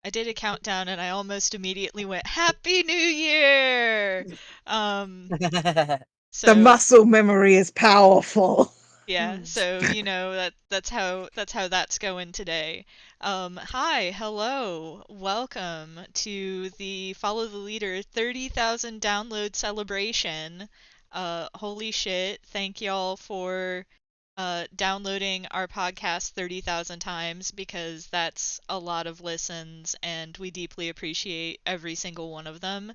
I did a countdown and I almost immediately went, Happy New Year! Um, The so muscle memory is powerful. yeah, so that's how that's going today. Hi, hello, welcome to the Follow the Leader 30,000 download celebration. Holy shit, thank y'all for downloading our podcast 30,000 times because that's a lot of listens and we deeply appreciate every single one of them.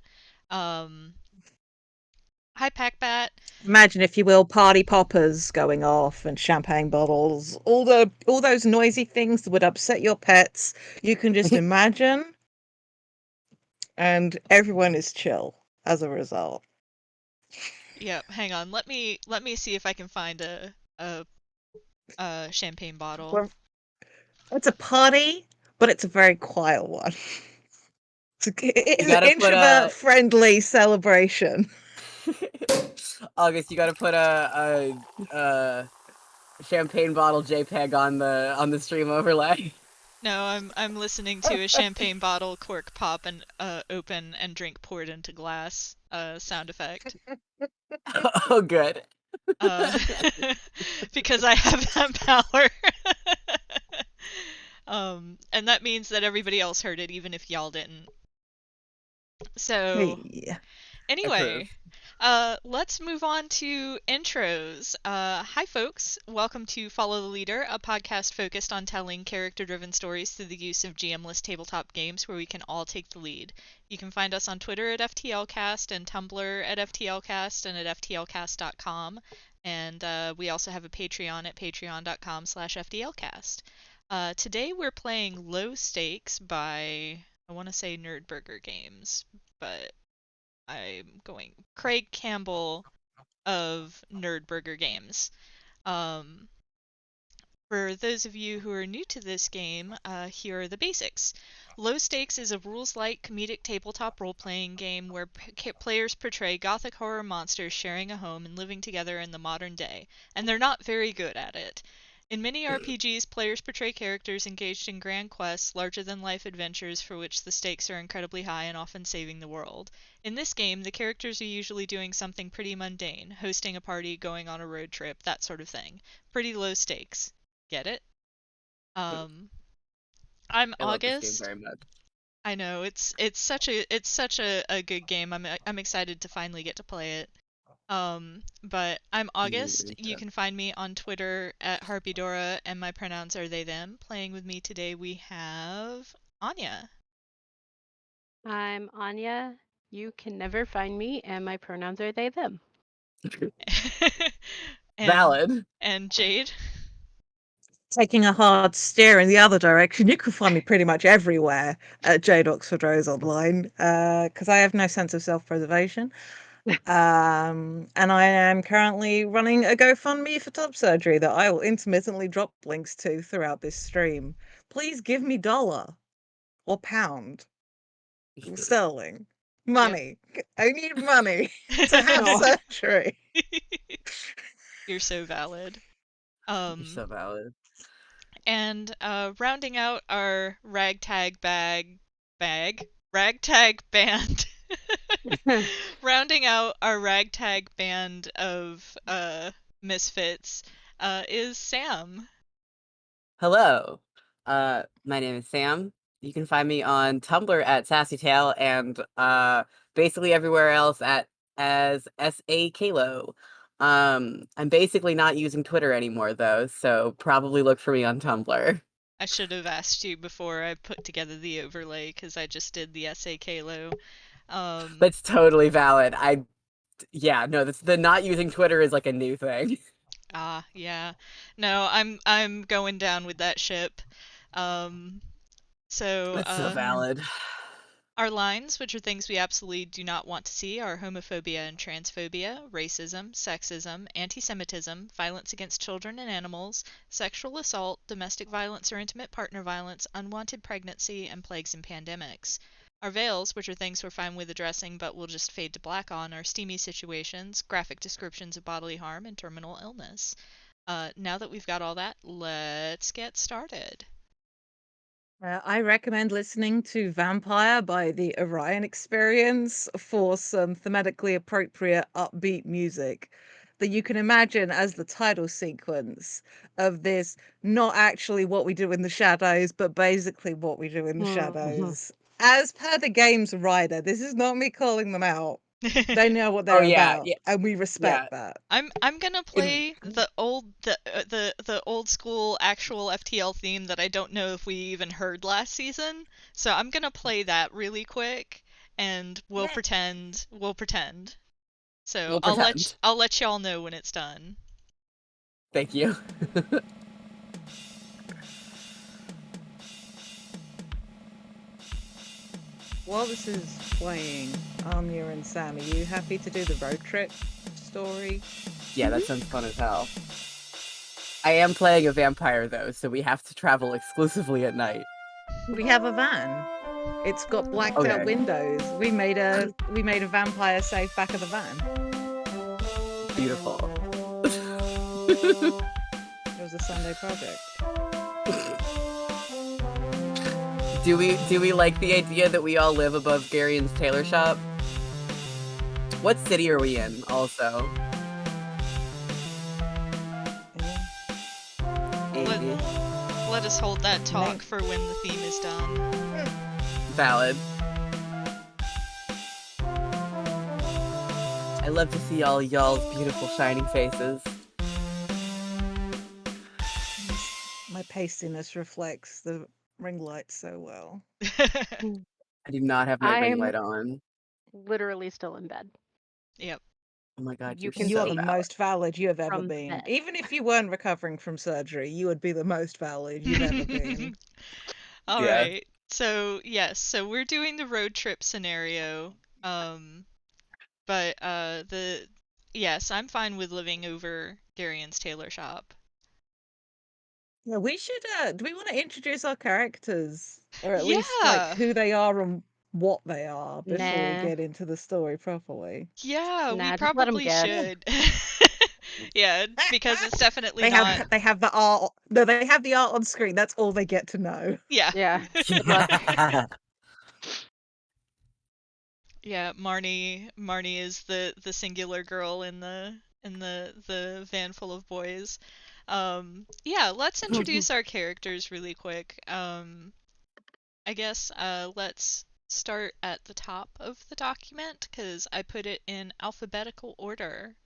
Um, Hi, Packbat. Imagine, if you will, party poppers going off and champagne bottles, all those noisy things that would upset your pets. You can just imagine, and everyone is chill as a result. Yep, hang on. Let me see if I can find a champagne bottle. Well, it's a party, but it's a very quiet one. You It's an gotta put introvert a friendly celebration. August. You gotta put a champagne bottle JPEG on the stream overlay. No, I'm listening to a champagne bottle cork pop and open and drink poured into glass sound effect. Oh, good. Uh because I have that power. And that means that everybody else heard it even if y'all didn't. So, Hey. anyway, Approve. let's move on to intros. Hi, folks. Welcome to Follow the Leader, a podcast focused on telling character driven stories through the use of GM-less tabletop games where we can all take the lead. You can find us on Twitter at FTLcast and Tumblr at FTLcast and at FTLcast.com. And we also have a Patreon at patreon.com/FTLcast. Today we're playing Low Stakes by, I want to say Nerdburger Games, but I'm going Craig Campbell of Nerdburger Games. Um, for those of you who are new to this game, here are the basics. Low Stakes is a rules-light comedic tabletop role-playing game where players portray gothic horror monsters sharing a home and living together in the modern day, and they're not very good at it. In many RPGs, players portray characters engaged in grand quests, larger-than-life adventures for which the stakes are incredibly high and often saving the world. In this game, the characters are usually doing something pretty mundane, hosting a party, going on a road trip, that sort of thing. Pretty low stakes. Get it? Um, I'm I love this game August. very much. I know it's such a good game. I'm excited to finally get to play it. But I'm August. Me You too. can find me on Twitter at Harpydora, and my pronouns are they them. Playing with me today we have Anya. I'm Anya. You can never find me, and my pronouns are they, them. and Valid. and Jade. Taking a hard stare in the other direction, you can find me pretty much everywhere at Jade Oxford Rose Online, because I have no sense of self-preservation. And I am currently running a GoFundMe for top surgery that I will intermittently drop links to throughout this stream. Please give me dollar or pound or sterling. Yep. Money. I need money to have Oh, surgery. You're so valid. You're Um, so valid. and rounding out our ragtag band. Rounding out our ragtag band of misfits is Sam. Hello. My name is Sam. You can find me on Tumblr at SassyTale and basically everywhere else at as SAKalo. I'm basically not using Twitter anymore though, so probably look for me on Tumblr. I should have asked you before I put together the overlay because I just did the SAKLO. Um, That's totally valid. Yeah, no, the not using Twitter is like a new thing. yeah. No, I'm going down with that ship. Um, so That's so valid. our lines, which are things we absolutely do not want to see, are homophobia and transphobia, racism, sexism, anti Semitism, violence against children and animals, sexual assault, domestic violence or intimate partner violence, unwanted pregnancy, and plagues and pandemics. Our veils, which are things we're fine with addressing but will just fade to black on, are steamy situations, graphic descriptions of bodily harm, and terminal illness. Now that we've got all that, let's get started. I recommend listening to Vampire by the Orion Experience for some thematically appropriate, upbeat music that you can imagine as the title sequence of this, not actually what we do in the shadows, but basically what we do in the Mhm. shadows. As per the game's writer, this is not me calling them out. They know what Oh they're yeah, about, yeah, and we yeah. respect that. I'm gonna In play the old school actual FTL theme that I don't know if we even heard last season. So I'm gonna play that really quick, and we'll Yeah. pretend. So we'll pretend. I'll let y'all know when it's done. Thank you. While this is playing, Anya and Sam, are you happy to do the road trip story? Yeah, that sounds fun as hell. I am playing a vampire though, so we have to travel exclusively at night. We have a van. It's got blacked out Okay, windows. We made a vampire safe back of the van. beautiful. It was a Sunday project. Do we like the idea that we all live above Garion's tailor shop? What city are we in, also? Yeah. Let Eh, let us hold that talk Name. for when the theme is done. valid. I love to see all y'all's beautiful shining faces. My pastiness reflects the ring light so well. I do not have my ring I'm light on. literally still in bed. Yep. Oh my god, You you're can You are so the see valid. most valid you have ever from the been. bed. Even if you weren't recovering from surgery, you would be the most valid you've ever been. All Yeah. right. So, yes, so we're doing the road trip scenario. Um, but the yes, I'm fine with living over Garion's tailor shop. Yeah, we should. Do we want to introduce our characters, or at least like Yeah. who they are and what they are, before we Nah, get into the story properly? Yeah, we nah, just let them probably guess. Yeah. should. Yeah, because it's definitely They have not. they have the art. No, they have the art on screen. That's all they get to know. Yeah. Yeah, good luck. Yeah, Marnie is the singular girl in the van full of boys. Yeah, let's introduce our characters really quick. I guess let's start at the top of the document because I put it in alphabetical order.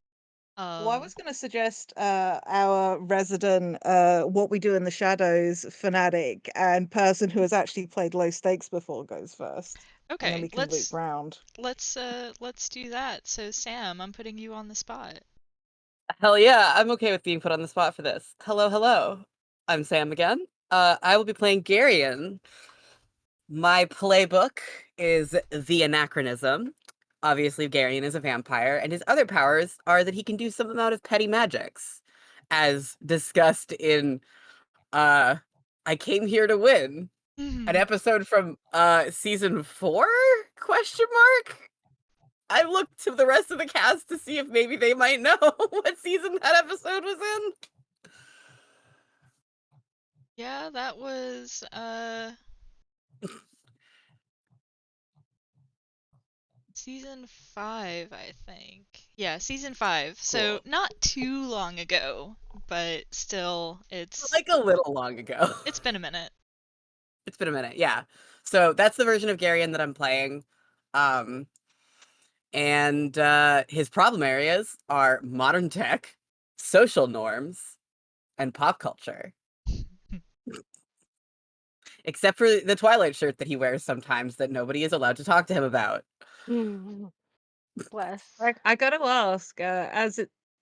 Well, I was going to suggest our resident "What We Do in the Shadows" fanatic and person who has actually played low stakes before goes first, and then Okay, we can loop round. let's do that. So Sam, I'm putting you on the spot. Hell yeah, I'm okay with being put on the spot for this. Hello, hello. I'm Sam again. I will be playing Garion. My playbook is the anachronism. Obviously, Garion is a vampire, and his other powers are that he can do some amount of petty magics, as discussed in I Came Here to Win, an episode from season 4? Question mark? I looked to the rest of the cast to see if maybe they might know what season that episode was in. Yeah, that was season 5, I think. Yeah, season 5. So Cool. not too long ago, but still Like a little long ago. it's been a minute. It's been a minute, yeah. So that's the version of Garion that I'm playing. Um, and his problem areas are modern tech, social norms, and pop culture. Except for the Twilight shirt that he wears sometimes that nobody is allowed to talk to him about. Bless. I got to ask,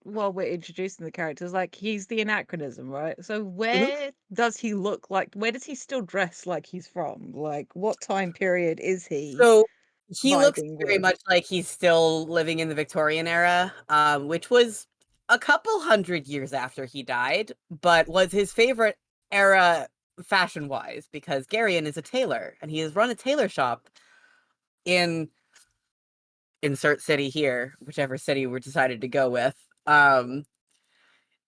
while we're introducing the characters, like he's the anachronism, right? So Mhm. where does he look like? Where does he still dress like he's from? Like what time period is he So he looks vibing very with? much like he's still living in the Victorian era, which was a couple hundred years after he died, but was his favorite era fashion-wise because Garion is a tailor and he has run a tailor shop in insert city here, whichever city we're decided to go with,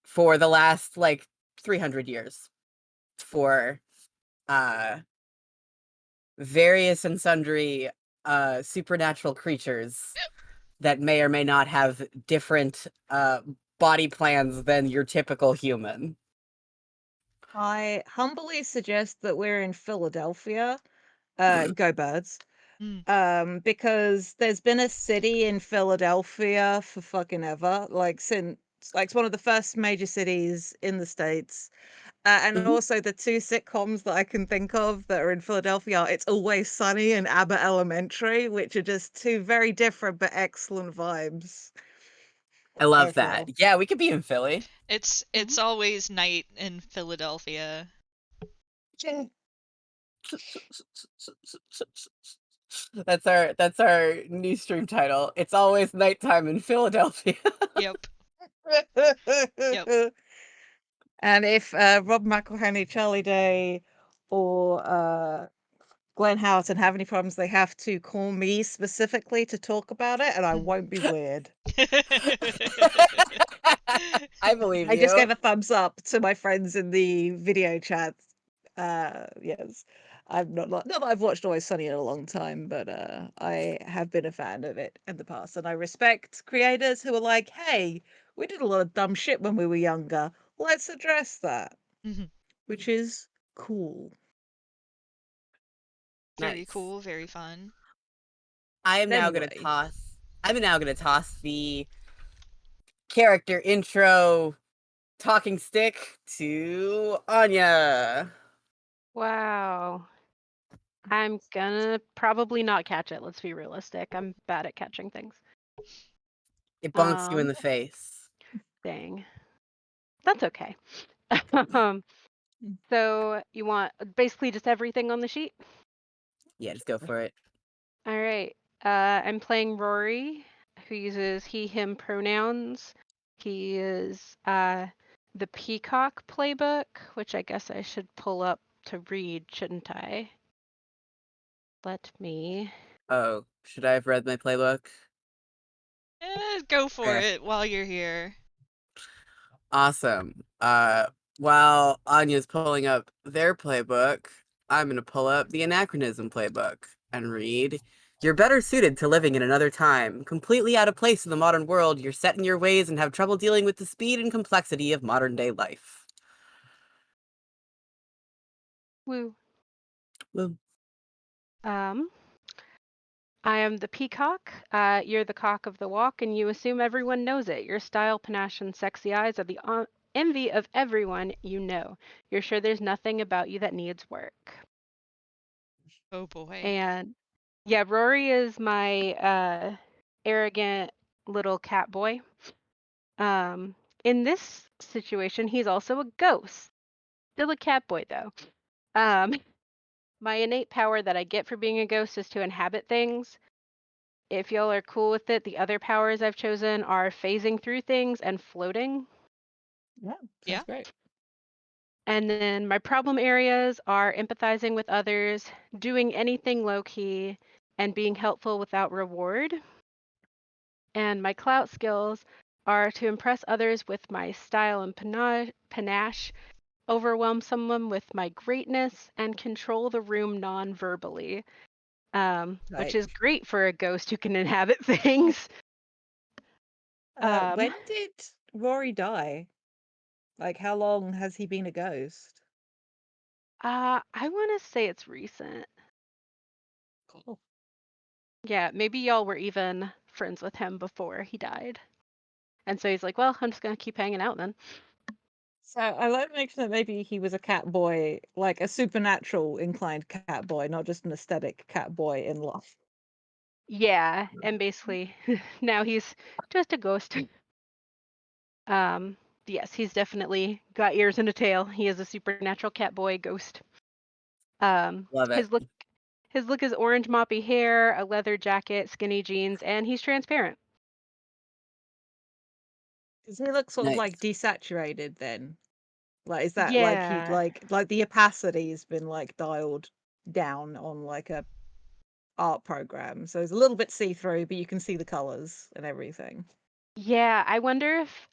for the last like 300 years for various and sundry supernatural creatures that may or may not have different body plans than your typical human. I humbly suggest that we're in Philadelphia. Go Birds. Mm. Because there's been a city in Philadelphia for fucking ever, like since like it's one of the first major cities in the States. And Mhm. also the two sitcoms that I can think of that are in Philadelphia, It's Always Sunny and Abbott Elementary, which are just two very different but excellent vibes I love that. overall. Yeah, we could be in Philly. It's always night in Philadelphia. That's our new stream title. It's always nighttime in Philadelphia. Yep. Yep. And if Rob McElhenney, Charlie Day, or Glenn Howerton have any problems, they have to call me specifically to talk about it, and I won't be weird. I believe I just you. gave a thumbs up to my friends in the video chat. Yes. I'm not that I've watched Always Sunny in a long time, but I have been a fan of it in the past, and I respect creators who are like, "Hey, we did a lot of dumb shit when we were younger. Let's address that," Mhm. which is cool. Very Nice. cool, very fun. I am now gonna Anyway, toss. I'm now gonna toss the character intro talking stick to Anya. Wow. I'm gonna probably not catch it. Let's be realistic. I'm bad at catching things. It bonks you in Um, the face. dang. That's okay. um, mm, so you want basically just everything on the sheet? Yeah, just go for it. All right. I'm playing Rory, who uses he, him pronouns. He is the Peacock playbook, which I guess I should pull up to read, shouldn't I? Let me. Oh, should I have read my playbook? Go for Okay. it while you're here. Awesome. While Anya's pulling up their playbook, I'm gonna pull up the Anachronism playbook and read. You're better suited to living in another time. Completely out of place in the modern world, you're set in your ways and have trouble dealing with the speed and complexity of modern day life. Woo. Well, Um, I am the peacock. You're the cock of the walk, and you assume everyone knows it. Your style, panache, and sexy eyes are the envy of everyone you know. You're sure there's nothing about you that needs work. Oh boy. And yeah, Rory is my arrogant little cat boy. In this situation, he's also a ghost. Still a cat boy though. Um, my innate power that I get for being a ghost is to inhabit things. If y'all are cool with it, the other powers I've chosen are phasing through things and floating. yeah, Yeah. sounds great. And then my problem areas are empathizing with others, doing anything low key, and being helpful without reward. And my clout skills are to impress others with my style and panache, overwhelm someone with my greatness, and control the room non verbally, which Like, is great for a ghost who can inhabit things. Um, when did Rory die? Like, how long has he been a ghost? I want to say it's recent. Cool. Yeah, maybe y'all were even friends with him before he died. And so he's like, well, I'm just going to keep hanging out then. So I like to mention that maybe he was a cat boy, like a supernatural inclined cat boy, not just an aesthetic cat boy in love. Yeah, and basically now he's just a ghost. Um, yes, he's definitely got ears and a tail. He is a supernatural cat boy ghost. Um, love it. his look is orange moppy hair, a leather jacket, skinny jeans, and he's transparent. Does he look sort of like Nice. desaturated then? Like, is that like he Yeah. like the opacity's been like dialed down on like a art program, so it's a little bit see through, but you can see the colors and everything. Yeah, I wonder if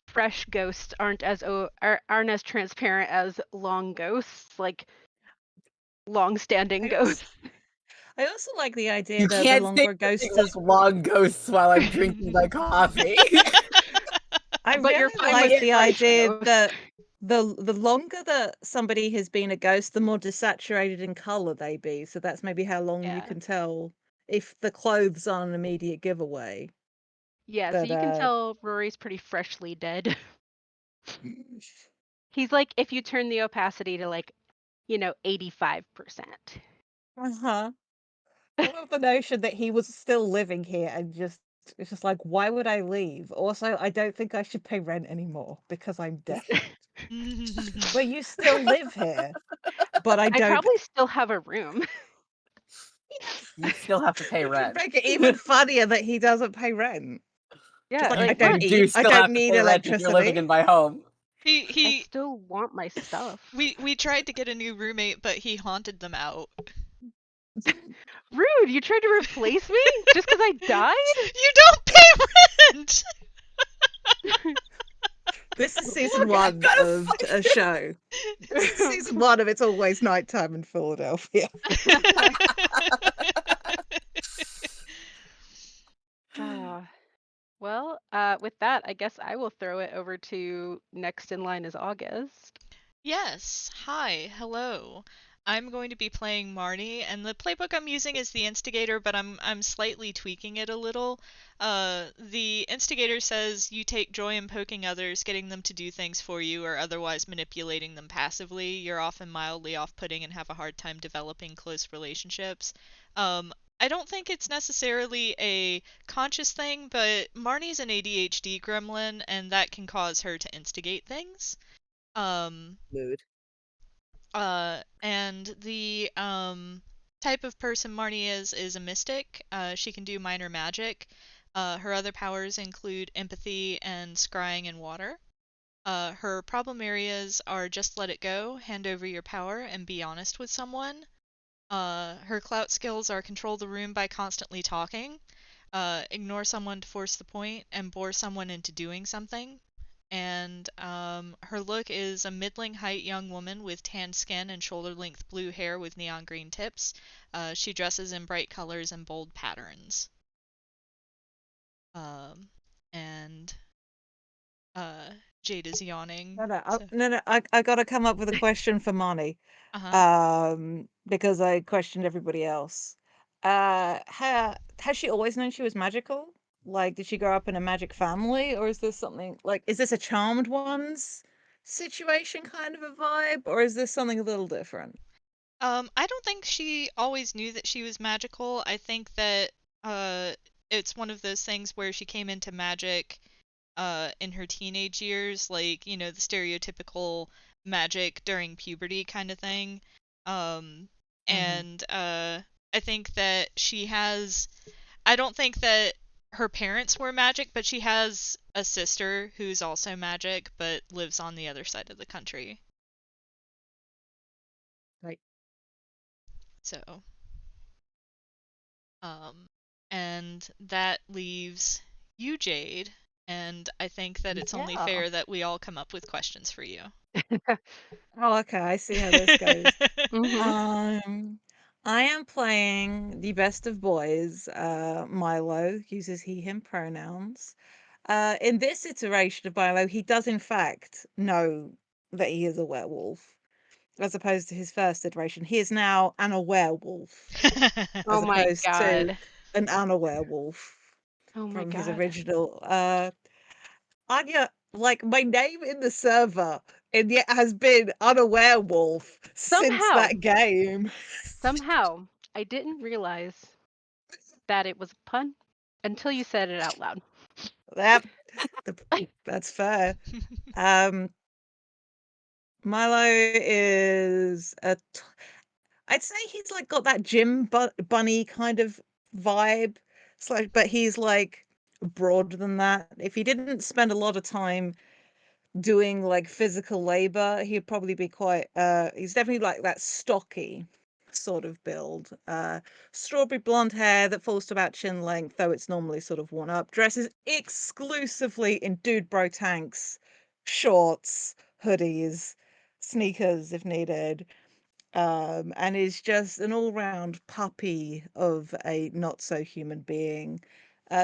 fresh ghosts aren't as transparent as long ghosts. Like long-standing I also, ghosts. I also like the idea You that the can't say longer a something ghost is. like long ghosts while I'm drinking my coffee. I But you're really fine I with like get the right idea though. that the longer that somebody has been a ghost, the more desaturated in color they be. So that's maybe how long you Yeah. can tell if the clothes aren't an immediate giveaway. Yeah, so But you can tell Rory's pretty freshly dead. uh He's like if you turn the opacity to like, 85%. huh. I love the notion that he was still living here and just it's just like, why would I leave? Also, I don't think I should pay rent anymore because I'm dead. But you still live here, but I I don't. probably still have a room. You still have to pay Which would rent. make it even funnier that he doesn't pay rent. Just Yeah, like I like, You don't look, do eat, I still don't have to need pay rent if you're living electricity. in my home. he I he still want my stuff. we tried to get a new roommate, but he haunted them out. Rude, you tried to replace me just because I died? You don't pay rent. This is season Look, I've one got a of a fucking show. This is season one of It's Always Nighttime in Philadelphia. Ah, well, with that, I guess I will throw it over to next in line is August. Yes. Hi. Hello. I'm going to be playing Marnie, and the playbook I'm using is the Instigator, but I'm slightly tweaking it a little. The Instigator says you take joy in poking others, getting them to do things for you, or otherwise manipulating them passively. You're often mildly off-putting and have a hard time developing close relationships. I don't think it's necessarily a conscious thing, but Marnie's an ADHD gremlin, and that can cause her to instigate things. Um, Mood. and the type of person Marnie is a mystic. She can do minor magic. Her other powers include empathy and scrying and water. Her problem areas are just let it go, hand over your power, and be honest with someone. Her clout skills are control the room by constantly talking, ignore someone to force the point, and bore someone into doing something. And her look is a middling height young woman with tanned skin and shoulder length blue hair with neon green tips. She dresses in bright colors and bold patterns. Um, and uh, Jade is yawning. So, I got to come up with a question for Marnie. uh huh. Because I questioned everybody else. Has she always known she was magical? Like, did she grow up in a magic family, or is this something like, is this a charmed ones situation kind of a vibe, or is this something a little different? I don't think she always knew that she was magical. I think that uh, it's one of those things where she came into magic in her teenage years, like, the stereotypical magic during puberty kind of thing. Um, Mm-hmm. and I think that I don't think that her parents were magic, but she has a sister who's also magic, but lives on the other side of the country. Like, So, um, and that leaves you, Jade, and I think that it's only yeah. fair that we all come up with questions for you. Oh, okay. I see how this goes. Mm-hmm. Um, I am playing the best of boys. Milo uses he, him pronouns. In this iteration of Milo, he does in fact know that he is a werewolf, as opposed to his first iteration. He is now an a werewolf, Oh as my opposed to god. an Anna werewolf Oh my from his god. original. Anya, like my name in the server, and yet has been unaware wolf since Somehow, that game. somehow, I didn't realize that it was a pun until you said it out loud. Yep, that's fair. Um, Milo is I'd say he's like got that Bunny kind of vibe. But he's like broader than that. If he didn't spend a lot of time doing like physical labor, he'd probably be quite he's definitely like that stocky sort of build. Strawberry blonde hair that falls to about chin length, though it's normally sort of worn up. Dresses exclusively in dude bro tanks, shorts, hoodies, sneakers if needed. and is just an all-round puppy of a not-so-human being.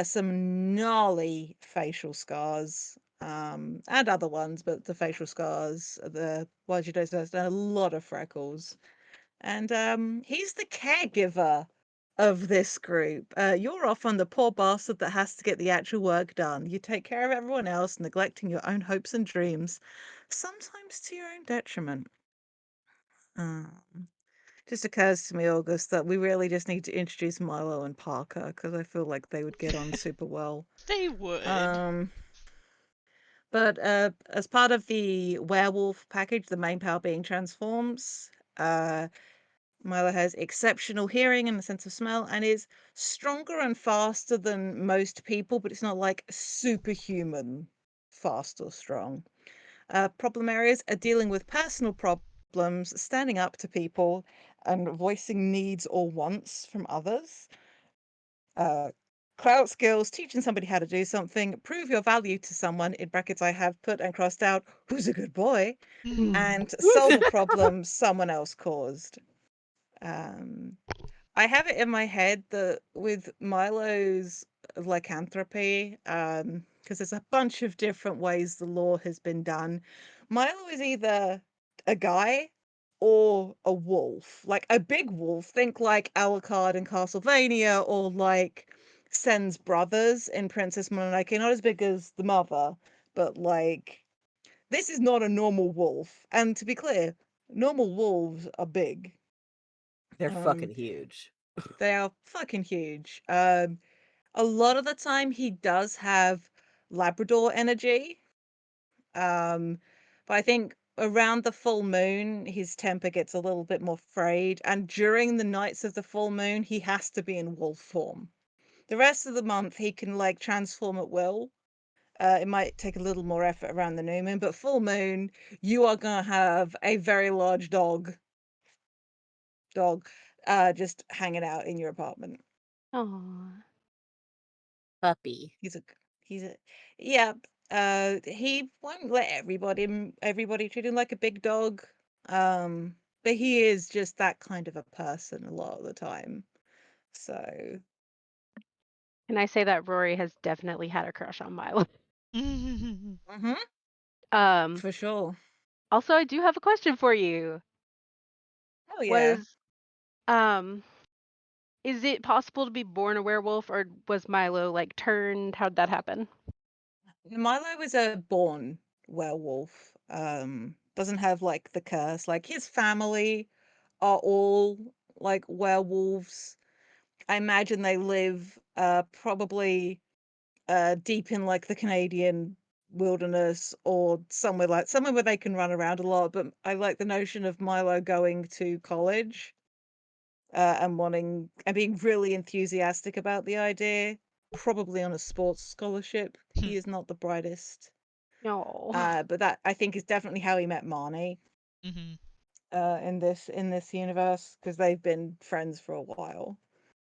Some gnarly facial scars, and other ones, but the facial scars, the Wajido's a lot of freckles. And he's the caregiver of this group. You're often the poor bastard that has to get the actual work done. You take care of everyone else, neglecting your own hopes and dreams, sometimes to your own detriment. Um, just occurs to me, August, that we really just need to introduce Milo and Parker because I feel like they would get on super well. They would. Um, but as part of the werewolf package, the main power being transforms. Milo has exceptional hearing and a sense of smell and is stronger and faster than most people, but it's not like superhuman fast or strong. Problem areas are dealing with personal problems, standing up to people, and voicing needs or wants from others. Uh, Clout skills, teaching somebody how to do something, prove your value to someone, in brackets I have put and crossed out, who's a good boy, and solve a problem someone else caused. Um, I have it in my head that with Milo's lycanthropy, because there's a bunch of different ways the law has been done. Milo is either a guy or a wolf, like a big wolf. Think like Alucard in Castlevania, or like Sen's brothers in Princess Mononoke. Not as big as the mother, but like this is not a normal wolf. And to be clear, normal wolves are big. They're Um, fucking huge. they are fucking huge. A lot of the time he does have Labrador energy. But I think around the full moon, his temper gets a little bit more frayed. And during the nights of the full moon, he has to be in wolf form. The rest of the month, he can like transform at will. It might take a little more effort around the new moon, but full moon, you are gonna have a very large dog, just hanging out in your apartment. Aw. Puppy. He's a he's a yeah. He won't let everybody treat him like a big dog. But he is just that kind of a person a lot of the time. So, Can I say that Rory has definitely had a crush on Milo? hmm Um, for sure. Also, I do have a question for you. Oh yeah. Was is it possible to be born a werewolf, or was Milo like turned? How'd that happen? Milo was a born werewolf. Doesn't have like the curse. Like his family are all like werewolves. I imagine they live probably deep in like the Canadian wilderness or somewhere where they can run around a lot. But I like the notion of Milo going to college and wanting and being really enthusiastic about the idea. Probably on a sports scholarship. He is not the brightest, No. but that I think is definitely how he met Marnie in this universe because they've been friends for a while.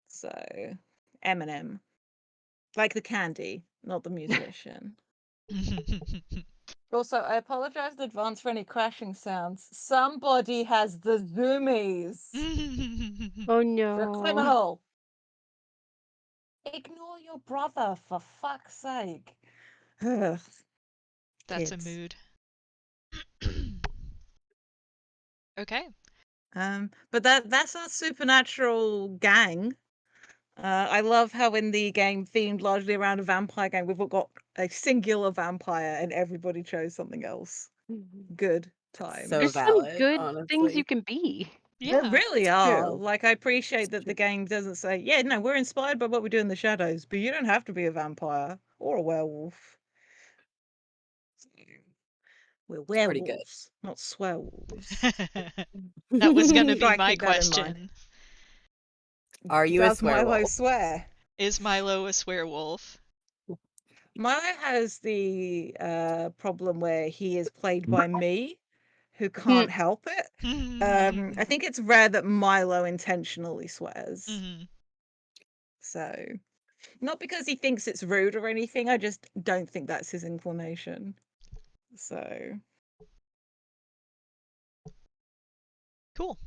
So Eminem, like the candy, not the musician. Also, I apologize in advance for any crashing sounds. Somebody has the zoomies. Oh They're no. criminal. Ignore your brother, for fuck's sake. Ugh, That's a kids. mood. Okay. But that's our supernatural gang. I love how in the game themed largely around a vampire gang, we've all got a singular vampire and everybody chose something else. Good So times. There's some valid, good things you honestly. can be. There Yeah. really It's are. true. Like, I appreciate It's that the true. game doesn't say, yeah, no, we're inspired by what we do in the shadows, but you don't have to be a vampire or a werewolf. We're It's pretty good. werewolves, not swearwolves. That was gonna be Try and my keep that in mind. question. Are you a Does Milo swearwolf? swear? Is Milo a swearwolf? Milo has the problem where he is played by me, who Hmm. can't help it. I Mhm. think it's rare that Milo intentionally swears. So, not because he thinks it's rude or anything, I just don't think that's his inclination. So, Cool.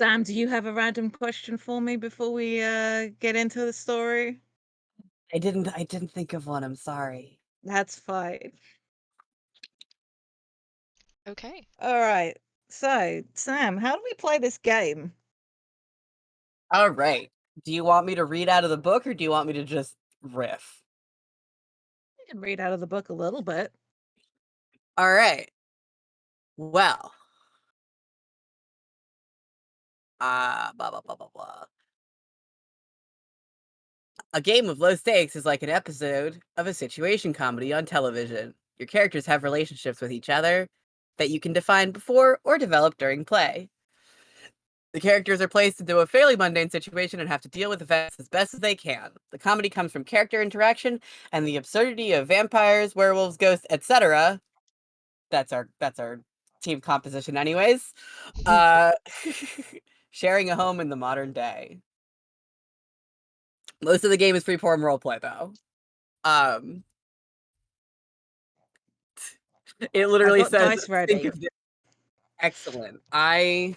Sam, do you have a random question for me before we get into the story? I didn't think of one. I'm sorry. That's fine. Okay. All right. So, Sam, how do we play this game? All right. Do you want me to read out of the book or do you want me to just riff? You can read out of the book a little bit. All right. Well, blah blah blah blah blah. A game of low stakes is like an episode of a situation comedy on television. Your characters have relationships with each other that you can define before or develop during play. The characters are placed into a fairly mundane situation and have to deal with events as best as they can. The comedy comes from character interaction and the absurdity of vampires, werewolves, ghosts, etc. That's our team composition anyways. Uh sharing a home in the modern day. Most of the game is freeform roleplay though. Um it I've literally got says dice think ready. of this. Excellent. I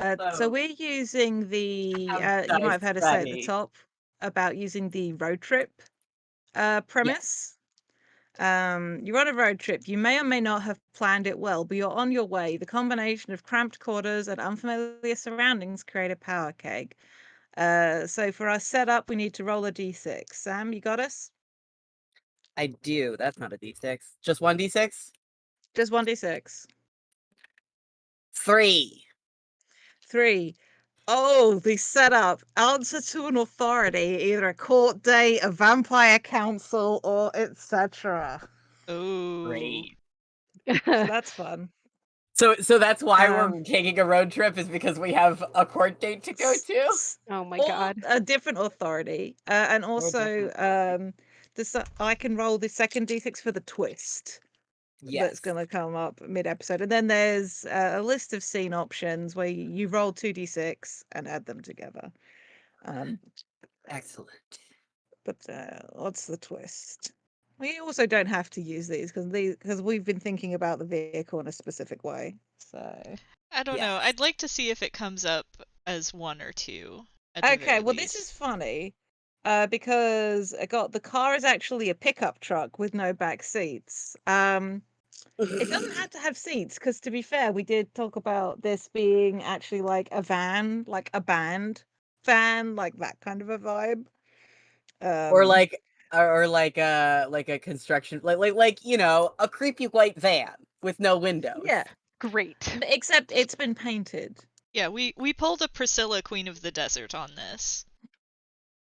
So also we're using the, have you might dice have heard us say at the ready. top about using the road trip Yes. premise. You're on a road trip. You may or may not have planned it well, but you're on your way. The combination of cramped quarters and unfamiliar surroundings create a power keg. So for our setup, we need to roll a d6. Sam, you got us? I do. That's not a d6. Just one d6? Just 1d6. 3. 3. Oh, the setup. Answer to an authority, either a court date, a vampire council, or etc. Oh. Great. So that's fun. So that's why Um, we're taking a road trip is because we have a court date to go to? Oh my or god. a different authority, and Or also different. I can roll the second d6 for the twist that's Yes. going to come up mid-episode, and then there's a list of scene options where you roll 2d6 and add them together. Um, Excellent. but what's the twist? We also don't have to use these because we've been thinking about the vehicle in a specific way. So I don't know. Yes. I'd like to see if it comes up as one or two at the okay, very well this is least. funny because I got the car is actually a pickup truck with no back seats. It doesn't have to have seats because, to be fair, we did talk about this being actually like a van, like a band van, like that kind of a vibe. or Um, like like a construction like you know, a creepy white van with no windows. yeah, Great. except it's been painted. Yeah, we pulled a Priscilla Queen of the Desert on this.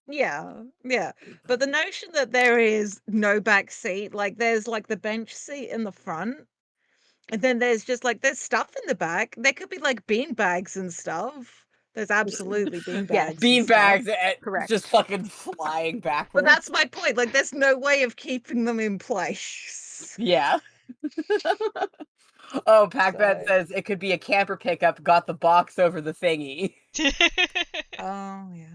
Yeah, yeah. But the notion that there is no back seat, like there's like the bench seat in the front, and then there's just like there's stuff in the back. There could be like bean bags and stuff. There's absolutely bean Yes. bags and Bean stuff. bags just Correct. fucking flying But backwards. that's my point. Like there's no way of keeping them in place. Yeah. Oh, Pac-Man So, says it could be a camper pickup, got the box over the thingy. oh yeah.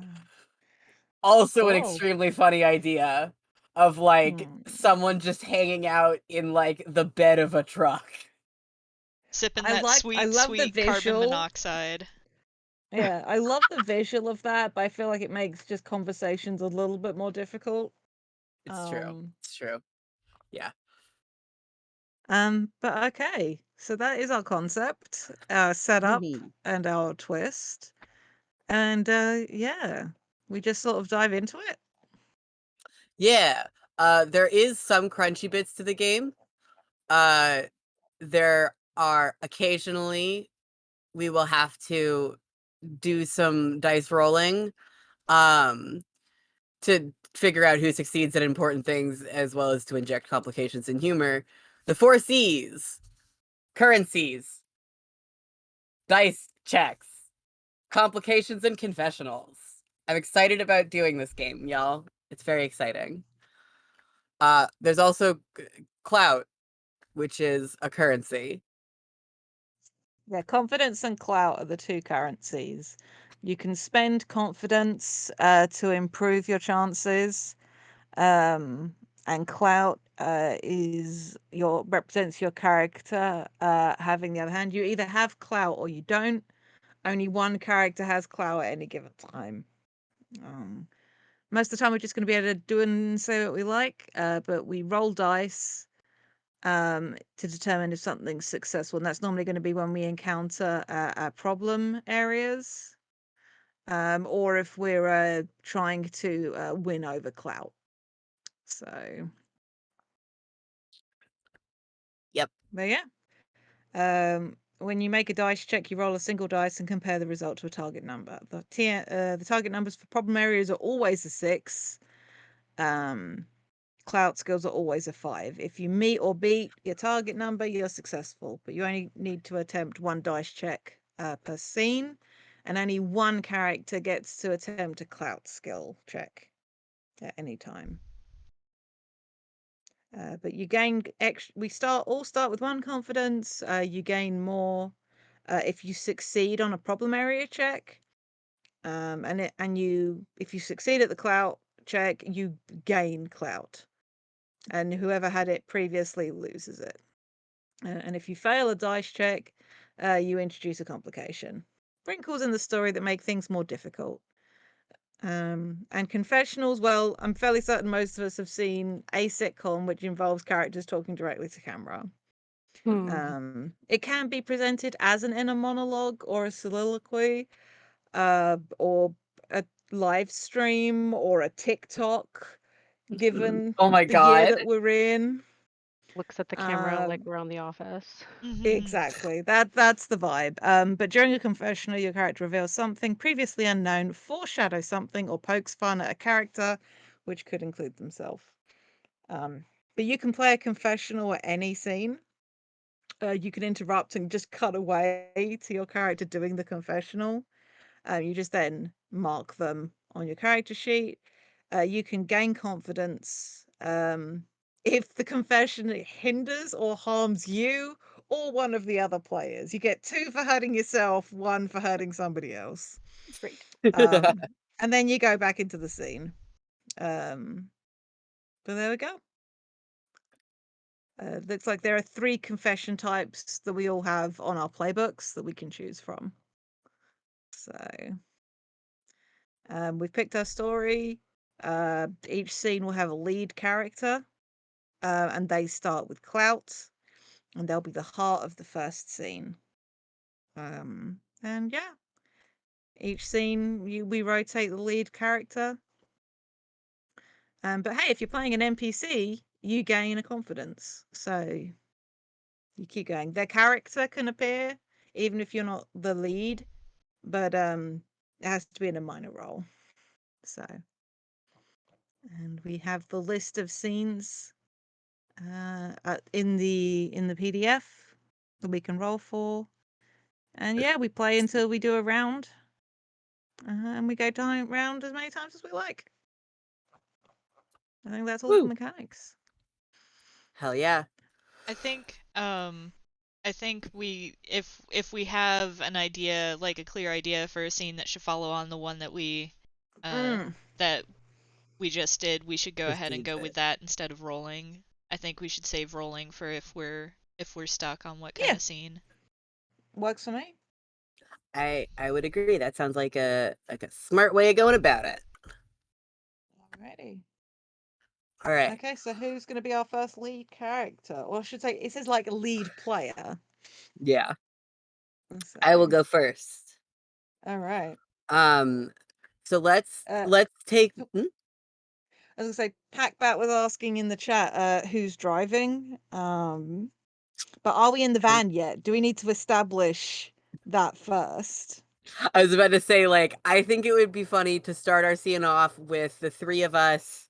Also an Cool. extremely funny idea of like Hmm. someone just hanging out in like the bed of a truck. Sipping I that like I sweet, love the sweet carbon visual. monoxide. Yeah, I love the visual of that, but I feel like it makes just conversations a little bit more difficult. It's true. Um, It's true. Yeah. but okay. So that is our concept, our setup, Mhm. and our twist. And yeah, we just sort of dive into it. Yeah. There is some crunchy bits to the game. Uh there are occasionally we will have to do some dice rolling um to figure out who succeeds at important things as well as to inject complications and humor. The 4 C's: currencies, dice checks, complications, and confessionals. I'm excited about doing this game, y'all. It's very exciting. There's also clout, which is a currency. Yeah, confidence and clout are the two currencies. You can spend confidence to improve your chances. Um, And clout represents your character having the other hand. You either have clout or you don't. Only one character has clout at any given time. Most of the time, we're just going to be able to do and say what we like, but we roll dice to determine if something's successful, and that's normally going to be when we encounter problem areas, or if we're trying to win over clout. So, Yep. but yeah. When you make a dice check, you roll a single dice and compare the result to a target number. The target numbers for problem areas are always a 6. Clout skills are always a 5. If you meet or beat your target number, you're successful, but you only need to attempt one dice check per scene, and only one character gets to attempt a clout skill check at any time. But you gain extra. We all start with 1 confidence. You gain more if you succeed on a problem area check. If you succeed at the clout check, you gain clout, and whoever had it previously loses it. And if you fail a dice check, you introduce a complication. Wrinkles in the story that make things more difficult. And confessionals, well, I'm fairly certain most of us have seen a sitcom which involves characters talking directly to camera. It can be presented as an inner monologue or a soliloquy, or a live stream or a TikTok, given Oh my the year god. that we're in. Looks at the camera like we're on The Office. Exactly. That's the vibe. But during a confessional, your character reveals something previously unknown, foreshadows something, or pokes fun at a character, which could include themselves. But you can play a confessional at any scene. You can interrupt and just cut away to your character doing the confessional. You just then mark them on your character sheet. You can gain confidence if the confession hinders or harms you or one of the other players. You get 2 for hurting yourself, 1 for hurting somebody else. Great. And then you go back into the scene. But there we go. Looks like there are 3 confession types that we all have on our playbooks that we can choose from. So we've picked our story. Each scene will have a lead character, and they start with clout, and they'll be the heart of the first scene. And yeah, each scene we rotate the lead character. But hey, if you're playing an NPC, you gain a confidence, so you keep going. Their character can appear even if you're not the lead, but it has to be in a minor role. So, and we have the list of scenes in the PDF that we can roll for. And yeah, we play until we do a round, and we go round as many times as we like. I think that's all the Woo. mechanics. Hell yeah. I think if we have an idea, like a clear idea for a scene that should follow on the one that we just did, we should go ahead and go with that instead of rolling. I think we should save rolling for if we're stuck on what kind of scene. Works for me. I would agree. That sounds like a smart way of going about it. Alrighty. All right. Okay, so who's going to be our first lead character? Or I should say, it says like a lead player. Yeah. So, I will go first. All right. So let's take. I was gonna say, pack back with asking in the chat who's driving. But are we in the van yet? Do we need to establish that first? I was about to say, like, I think it would be funny to start our scene off with the 3 of us,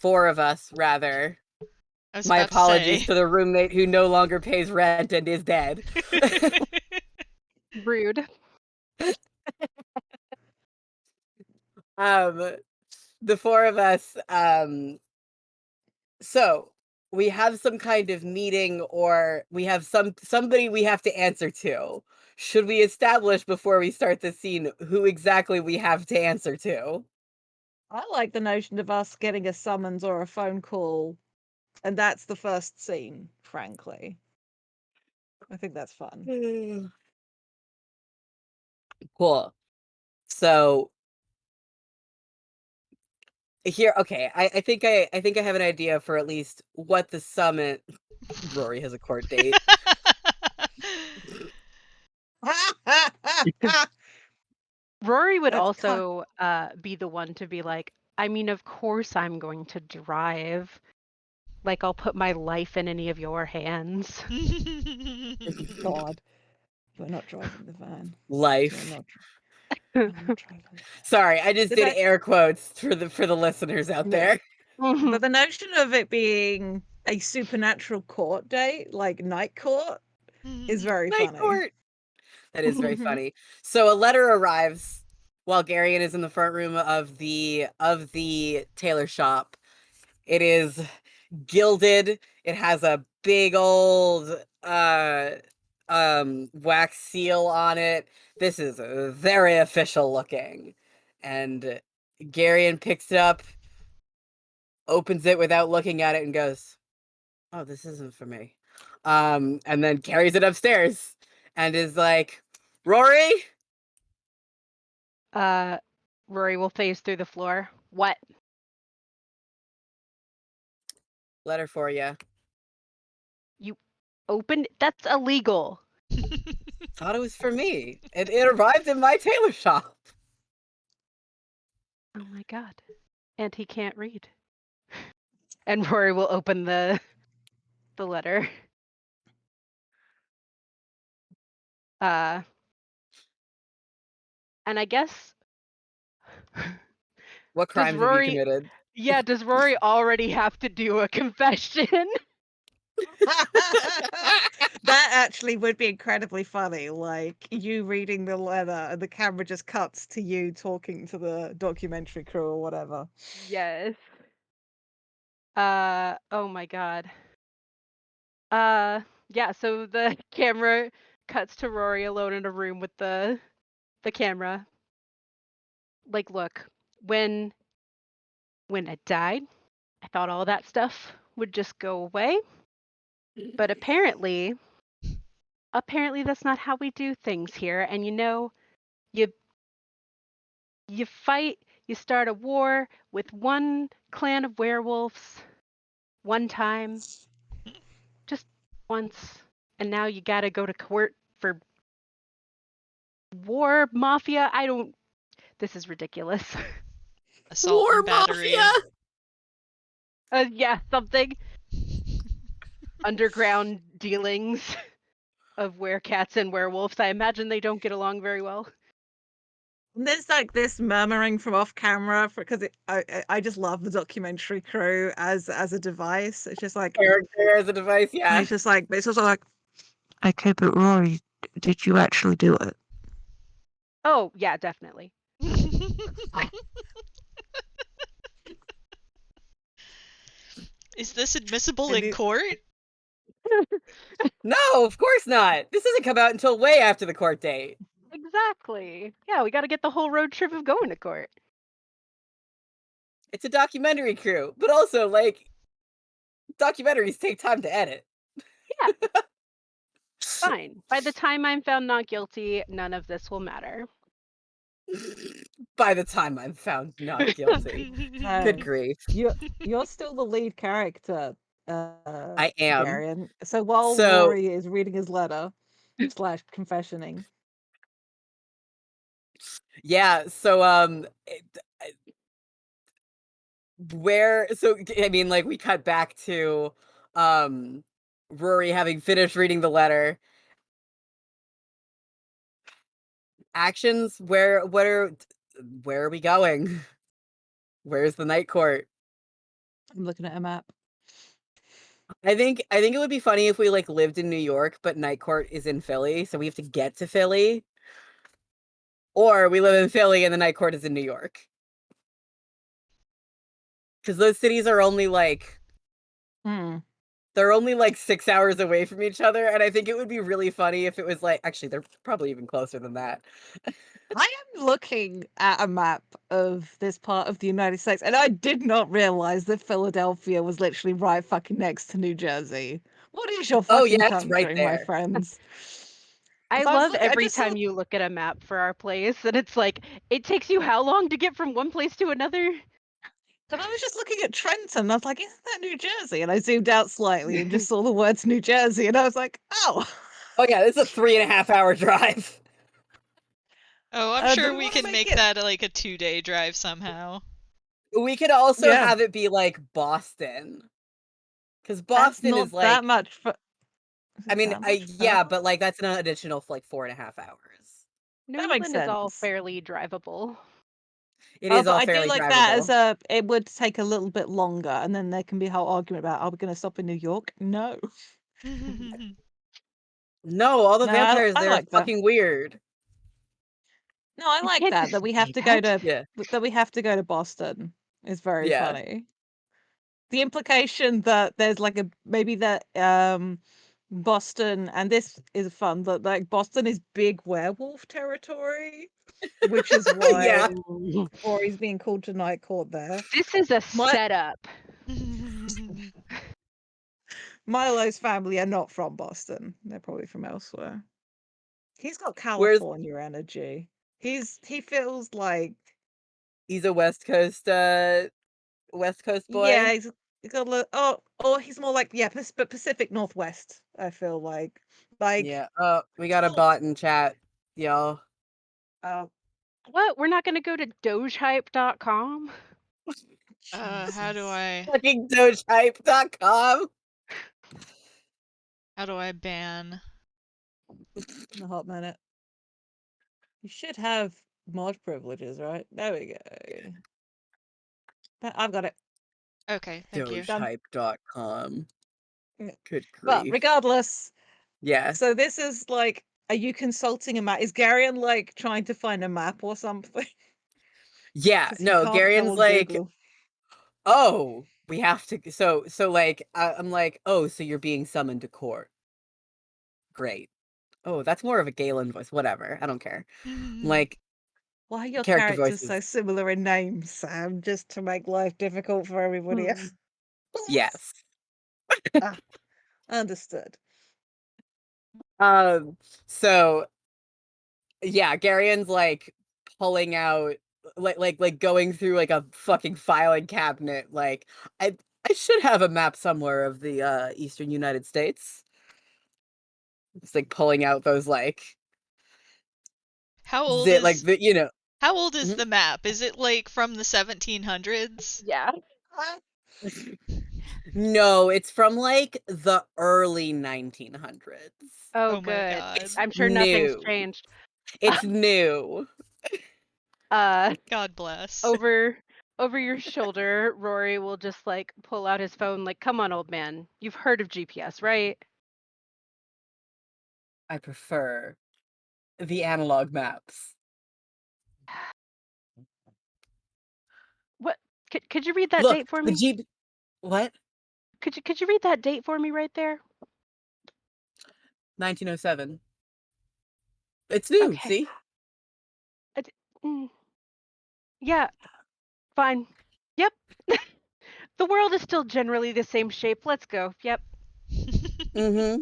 4 of us, rather. My apologies to the roommate who no longer pays rent and is dead. Rude. The 4 of us, so we have some kind of meeting, or we have somebody we have to answer to. Should we establish before we start the scene who exactly we have to answer to? I like the notion of us getting a summons or a phone call, and that's the first scene, frankly. I think that's fun. Cool. So here, okay, I think I have an idea for at least what the summit. Rory has a court date. Rory would That's also be the one to be like, I mean, of course I'm going to drive. Like, I'll put my life in any of your hands. God. You're not driving the van. You're Life. not. You're not driving the van. Sorry, I just Did did I- air quotes for the listeners out Yeah. there. But the notion of it being a supernatural court date, like night court, is very Night funny. court. That is very Mhm. funny. So a letter arrives while Garion is in the front room of the tailor shop. It is gilded. It has a big old wax seal on it. This is very official looking. And Garion picks it up, opens it without looking at it, and goes, "Oh, this isn't for me." And then carries it upstairs and is like, "Rory?" Rory will phase through the floor. What? Letter for you. You opened? That's illegal. Thought it was for me. It arrived in my tailor shop. Oh my god. And he can't read. And Rory will open the letter. And I guess What does crimes have you Rory committed? does Rory already have to do a confession? That actually would be incredibly funny. Like you reading the letter and the camera just cuts to you talking to the documentary crew or whatever. Yes. Oh my god. Yeah, so the camera cuts to Rory alone in a room with the camera. Like, look, when I died, I thought all that stuff would just go away, but apparently that's not how we do things here. And you fight, you start a war with one clan of werewolves one time, just once, and now you got to go to court for war mafia. This is ridiculous. Assault War and mafia. battery. Yeah, something underground dealings of werecats and werewolves. I imagine they don't get along very well. And there's like this murmuring from off camera because I just love the documentary crew as a device. It's just like Character as a device, yeah. it's also like okay, but Rory, did you actually do it? Oh, yeah, definitely. Is this admissible And in court? No, of course not. This doesn't come out until way after the court date. Exactly. Yeah, we got to get the whole road trip of going to court. It's a documentary crew, but also like documentaries take time to edit. Yeah, fine. By the time I'm found not guilty, none of this will matter. By the time I'm found not guilty. Good grief. You're still the lead character, I am. Garion. So while So Rory is reading his letter slash confessioning, yeah, so I mean, like, we cut back to Rory having finished reading the letter. Actions, where are we going? Where's the night court? I'm looking at a map. I think it would be funny if we like lived in New York, but night court is in Philly, so we have to get to Philly. Or we live in Philly and the night court is in New York. Because those cities are only like Hmm. they're only like 6 hours away from each other, and I think it would be really funny if it was like, actually, they're probably even closer than that. I am looking at a map of this part of the United States, and I did not realize that Philadelphia was literally right fucking next to New Jersey. What is your Oh fucking yeah, it's right country, my there. friends? I 'Cause I was love looking, I every just saw, time you look at a map for our place, and it's like, it takes you how long to get from one place to another? and I was just looking at Trenton, and I was like, isn't that New Jersey? And I zoomed out slightly and just saw the words New Jersey, and I was like, oh. Oh yeah, this is a 3.5-hour drive. Oh, I'm Do sure we we want to can make make it? that like a 2-day drive somehow. We could also Yeah, have it be like Boston, because that's Boston not is that like, much. Is I it mean, that much yeah, further? but like that's an additional like 4.5 hours. New That makes England is all sense. fairly drivable. It Oh, is but all I do fairly like that as drivable. a. It would take a little bit longer, and then there can be a whole argument about, are we going to stop in New York? No, No, all the no, vampires I there are like that. fucking weird. No, I You like can't that just we have say to go that. to Yeah, Boston is very yeah, funny. The implication that there's like a maybe that Boston, and this is fun, that like Boston is big werewolf territory, which is why yeah. Oh, Rory's being called to night court there. this is a My setup. Milo's family are not from Boston. They're probably from elsewhere. He's got Where's California energy. He feels like, he's a West Coast yeah, boy. he's got a little, oh, he's more like, yeah, but Pacific Northwest, I feel like Yeah. Oh, we got a oh, bot in chat, y'all. oh What? We're not going to go to dogehype.com? how do Jesus. I Fucking dogehype.com. how do I ban? In a hot minute. You should have mod privileges, right? There we go. I've got it. Okay, thank you. Done. Dogehype.com. Yeah. Good But grief. regardless, Yeah. so this is like, are you consulting a map? Is Garion like trying to find a map or something? Yeah. Because he No, can't go Garen's on like, Google. oh, we have to. So like, I'm like, oh, so you're being summoned to court. Great. Oh, that's more of a Galen voice. Whatever. I don't care. I'm like, Why are your character characters voices. so similar in names, Sam? Just to make life difficult for everybody Hmm. else. Yes. Ah, understood. Um, so yeah, Garen's like pulling out like going through like a fucking filing cabinet. Like, I should have a map somewhere of the Eastern United States. It's like pulling out those like How old zit like is the how old is Mhm. the map? Is it like from the 1700s? Yeah. Ah, No, it's from like the early 1900s. Oh, Oh my good. god. It's I'm sure nothing's new. changed. It's new. Uh, God bless. over over your shoulder, Rory will just like pull out his phone, like, "Come on, old man. You've heard of GPS, right?" I prefer the analog maps. What? Could you read that Look, date for the me? Jeep. What? Could you read that date for me right there? 1907. It's new, Okay. see? I d- mm, yeah, fine. Yep. The world is still generally the same shape. Let's go. Yep. Mm-hmm.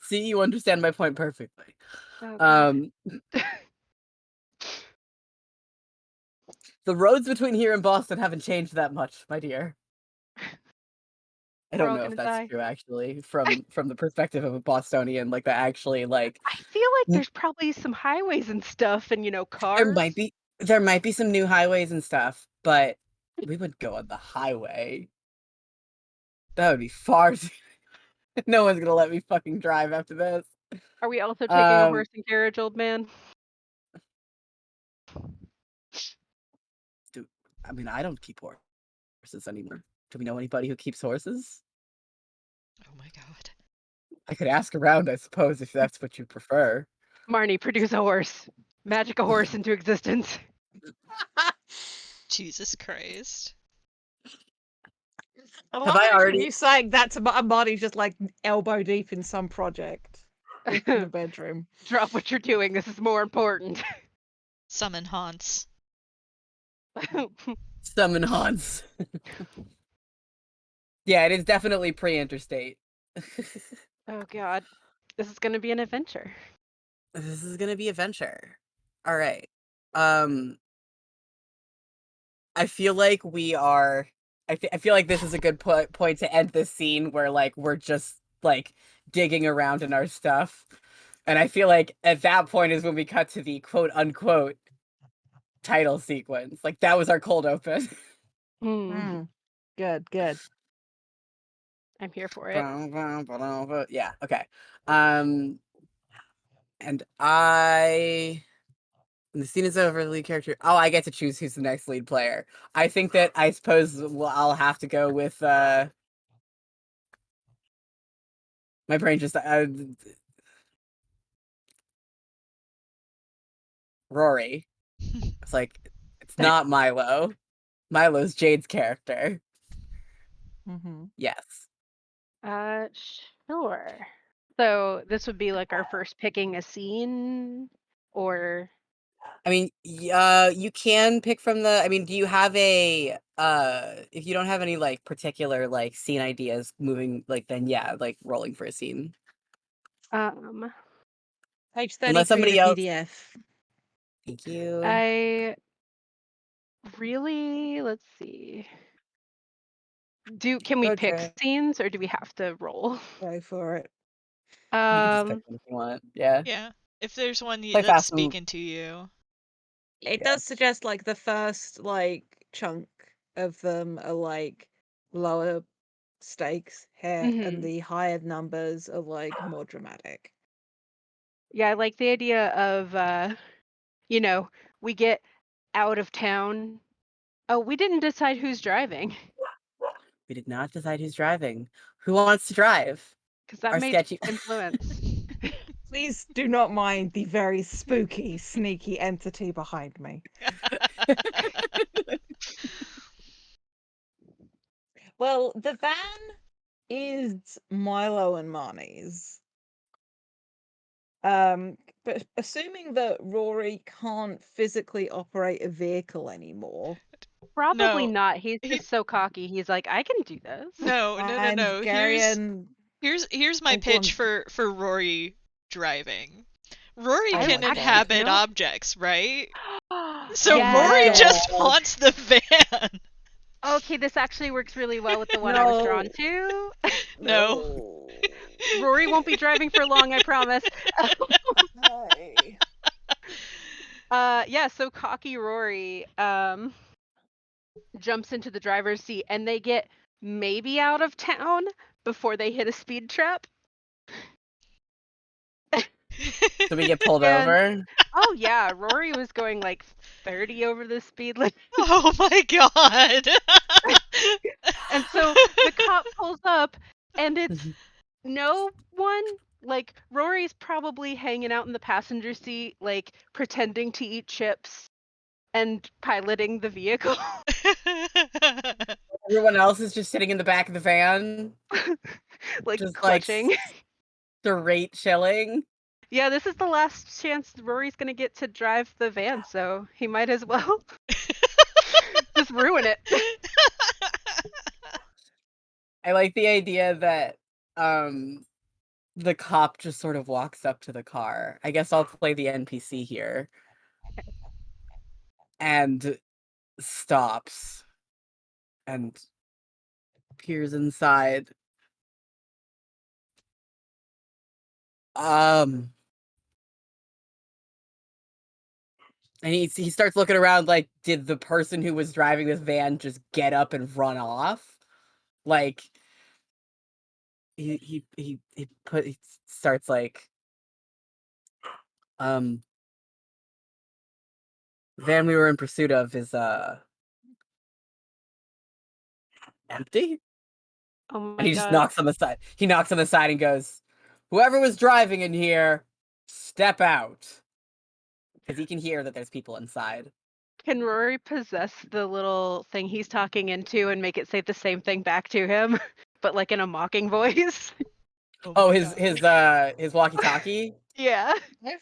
See, you understand my point perfectly. Oh God. Um, the roads between here and Boston haven't changed that much, my dear. I We're don't all know if gonna that's die. true actually, from the perspective of a Bostonian, like that actually like I feel like n- there's probably some highways and stuff and, there cars. might be there might be some new highways and stuff, but we would go on the highway. That would be far too no one's gonna let me fucking drive after this. Are we also taking a Um, horse and carriage, old man? dude, I mean, I don't keep horses anymore. Do we know anybody who keeps horses? Oh my god. I could ask around, I suppose, if that's what you prefer. Marnie, produce a horse. Magic a horse into existence. Jesus Christ. I Have love I imagining already? you saying that to Marty's just like elbow deep in some project in the bedroom. Drop what you're doing. This is more important. Summon Hans. Summon Hans. Yeah, it is definitely pre-interstate. Oh god. This is gonna be an adventure. This is gonna be a venture. All right. Um, I feel like we are. I feel like this is a good point to end this scene where like we're just like digging around in our stuff, and I feel like at that point is when we cut to the quote unquote title sequence. Like that was our cold open. Good, good. I'm here for it. Yeah. Okay. Um, and I. And the scene is over. The lead character. Oh, I get to choose who's the next lead player. I think that I suppose I'll have to go with. My brain just. Rory. It's like it's not Milo. Milo's Jade's character. Mm-hmm. Yes. Uh, sure. So this would be like our first picking a scene, or I mean, you can pick from the. I mean, do you have a? If you don't have any like particular like scene ideas moving, like then yeah, like rolling for a scene. um, Page Unless 33 of somebody the else. PDF. Thank you. I really let's see. Can we Go, pick Jay. scenes or do we have to roll? Go for it. You can just pick Um, one if you want. Yeah. Yeah. If there's one Play that's fast and speaking to you. It yeah. does suggest like the first like chunk of them are like lower stakes here, and mhm. the higher numbers are like more dramatic. Yeah, I like the idea of you know, we get out of town. Oh, we didn't decide who's driving We did not decide who's driving. Who wants to drive? because that Our may sketchy. influence. Please do not mind the very spooky, sneaky entity behind me. Well, the van is Milo and Marnie's. But assuming that Rory can't physically operate a vehicle anymore, Probably No. not. He's He- just so cocky. He's like, I can do this. and no. Garion, Here's my oh, go pitch on. for Rory driving. Rory Oh I can my god. actually, inhabit objects, right? So Oh my Rory yes. just god. haunts the van. Okay, this actually works really well with the one I was No. drawn to. No. No. Rory won't be driving for long, I promise. Hey. Yeah, so cocky Rory jumps into the driver's seat and they get maybe out of town before they hit a speed trap. So we get pulled And over. oh yeah, Rory was going like 30 over the speed limit. Oh my god. And so the cop pulls up and it's no one, like Rory's probably hanging out in the passenger seat, like pretending to eat chips and piloting the vehicle. Everyone else is just sitting in the back of the van, Like just like clutching. straight chilling. Yeah, this is the last chance Rory's gonna get to drive the van, so he might as well just ruin it. I like the idea that the cop just sort of walks up to the car. I guess I'll play the NPC here. And stops and peers inside. Um and he starts looking around like, did the person who was driving this van just get up and run off? Like he starts like the van we were in pursuit of is empty? Oh And my he just god. knocks on the side. He knocks on the side and goes, "Whoever was driving in here, step out." Because he can hear that there's people inside. Can Rory possess the little thing he's talking into and make it say the same thing back to him, but like in a mocking voice? Oh, my his walkie-talkie. Yeah.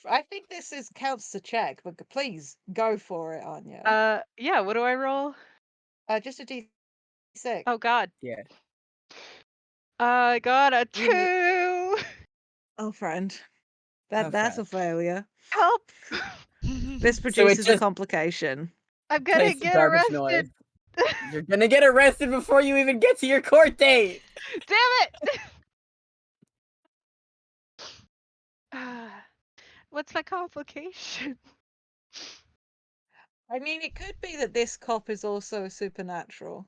I think this is counts to check, but please go for it, Anya. Yeah. What do I roll? Just a D6. Oh God. Yeah. I got a You need- 2. Oh, friend, Oh, that's a friend. failure. Help! This So it produces a just complication. I'm gonna plays some get garbage noise. arrested. You're gonna get arrested before you even get to your court date. Damn it! What's the complication? I mean, it could be that this cop is also a supernatural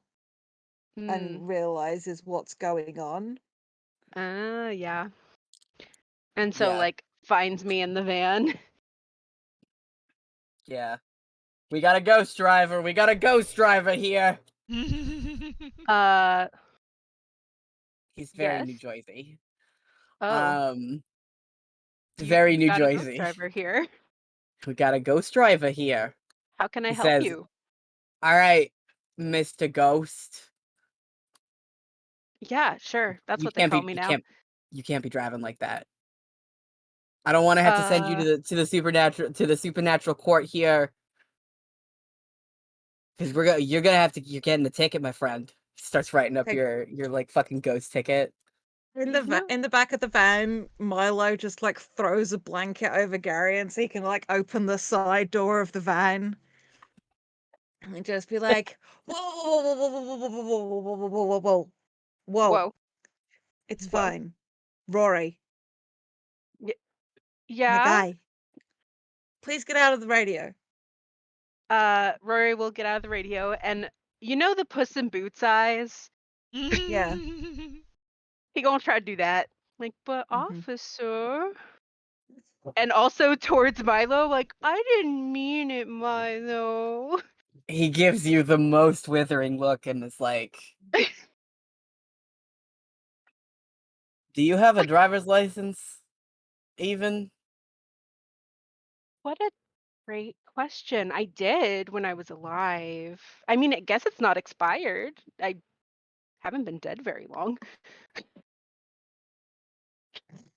Hmm. and realizes what's going on. Yeah. And so, Yeah. like, finds me in the van. Yeah. We got a ghost driver. We got a ghost driver here. Uh, He's very yes. New Jersey. Oh, Very you've New got a ghost Jersey. driver here. We got a ghost driver here. How can I He help says, you? "All right, Mr. Ghost, Yeah, sure. That's you what they can't call be me you now. can't you can't be driving like that. I don't want to have to send you Uh, to the supernatural court here because you're getting the ticket, my friend." He starts writing up Okay. your like fucking ghost ticket. he's not. In the back of the van, Milo just like throws a blanket over Gary, and so he can like open the side door of the van and just be like, "Whoa, whoa, whoa, whoa, whoa, whoa, whoa, whoa, whoa, whoa, whoa, whoa, whoa! Whoa. It's Whoa. fine, Rory, Y- my yeah. guy. Please get out of the radio." Rory will get out of the radio, and you know the Puss in Boots eyes. Yeah. He gonna try to do that. Like, but Mhm. officer. And also towards Milo, like, I didn't mean it, Milo. He gives you the most withering look and is like, "Do you have a driver's license? Even?" What a great question. I did when I was alive. I mean, I guess it's not expired. I haven't been dead very long.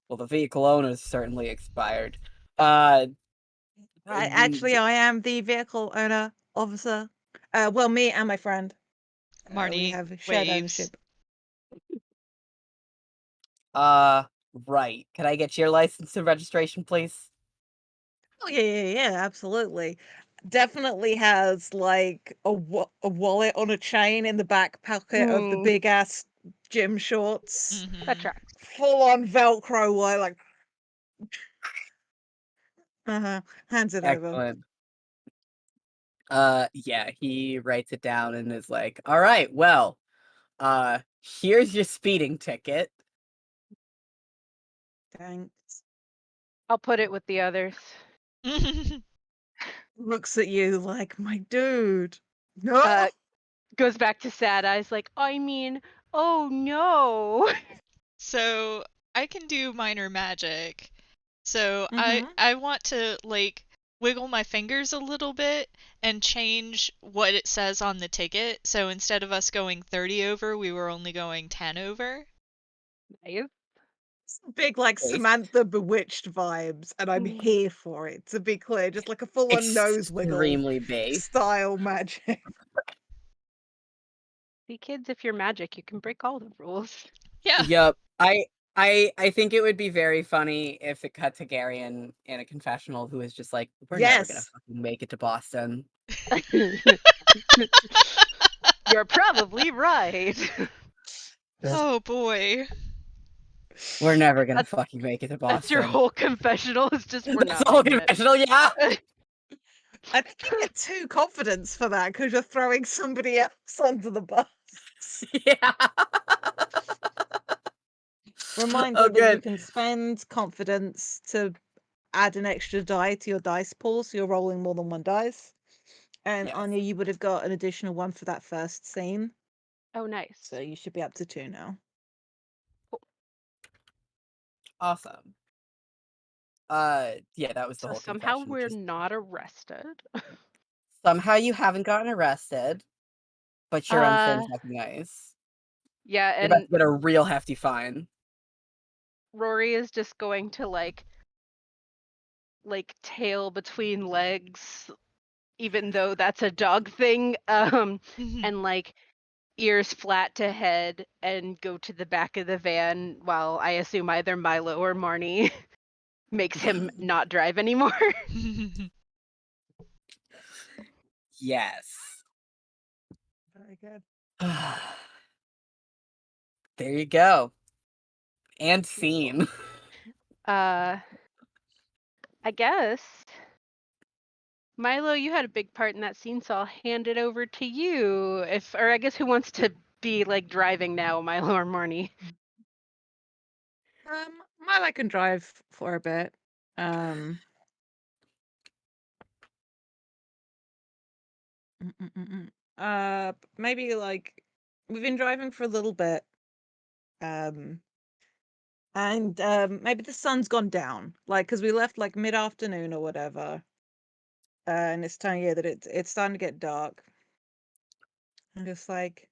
Well, the vehicle owner's certainly expired. Actually, I am the vehicle owner, officer. Well, me and my friend. We Marnie have shared waves. ownership. Right. Can I get your license and registration, please? Oh yeah, absolutely. Definitely has like a wallet on a chain in the back pocket of the Hmm, big ass gym shorts. that Hmm. tracks. Full on Velcro wallet, like hands it over. Excellent. Yeah, he writes it down and is like, "All right, well, here's your speeding ticket." Thanks. I'll put it with the others. Looks at you like, my dude. No. Goes back to sad eyes, like, I mean, oh no. So I can do minor magic. So Mm-hmm. I want to like wiggle my fingers a little bit and change what it says on the ticket. So instead of us going 30 over, we were only going 10 over. Nice. Big like Safe. Samantha Bewitched vibes, and I'm Mm. here for it. To be clear, just like a full on nose wiggle Extremely base. style magic. See, kids, if you're magic, you can break all the rules. Yeah. Yup. I think it would be very funny if it cut to Gary in a confessional who is just like, "We're never gonna Yes. fucking make it to Boston. You're probably right. Oh boy. We're never gonna That's fucking make it to that's your Boston." whole confessional is just we're That's not the whole making it. confessional, yeah. I think you get too confidence for that because you're throwing somebody else under the bus. Yeah. Reminder Oh, that you good. can spend confidence to add an extra die to your dice pool, so you're rolling more than one dice. And Yes. Anya, you would have got an additional one for that first scene, Oh, nice. so you should be up to 2 now. Awesome. Yeah, that was the So whole somehow confession. we're Just not arrested. Somehow you haven't gotten arrested, but you're on thin Uh, fucking ice. yeah, You're about and to get a real hefty fine. Rory is just going to like tail between legs, even though that's a dog thing, and like ears flat to head, and go to the back of the van while I assume either Milo or Marnie makes him not drive anymore. Yes. Very good. There you go. And scene. uh I guess Milo, you had a big part in that scene, so I'll hand it over to you. Or I guess who wants to be like driving now, Milo or Marnie? Milo can drive for a bit. Mm, mm, mm, mm. Maybe like we've been driving for a little bit. And maybe the sun's gone down, like because we left like mid-afternoon or whatever, and it's telling you that it's starting to get dark. And just like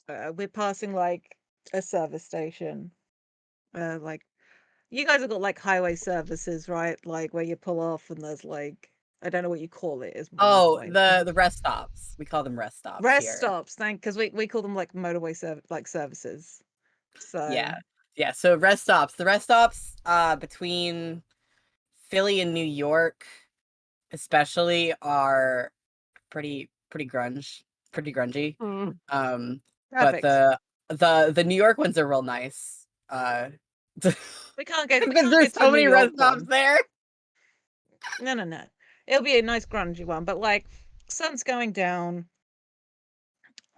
we're passing like a service station. Like you guys have got like highway services, right? Like where you pull off and there's like I don't know what you call it. Is my Oh, point. the rest stops. We call them rest stops Rest here. stops, because we call them like motorway services. So Yeah. Yeah, so rest stops. The rest stops between Philly and New York especially are pretty grungy. Mm. But perfect. the New York ones are real nice. We can't go. We because can't go there's to a so New many York rest stops one. there. No, no, no. It'll be a nice grungy one, but like sun's going down.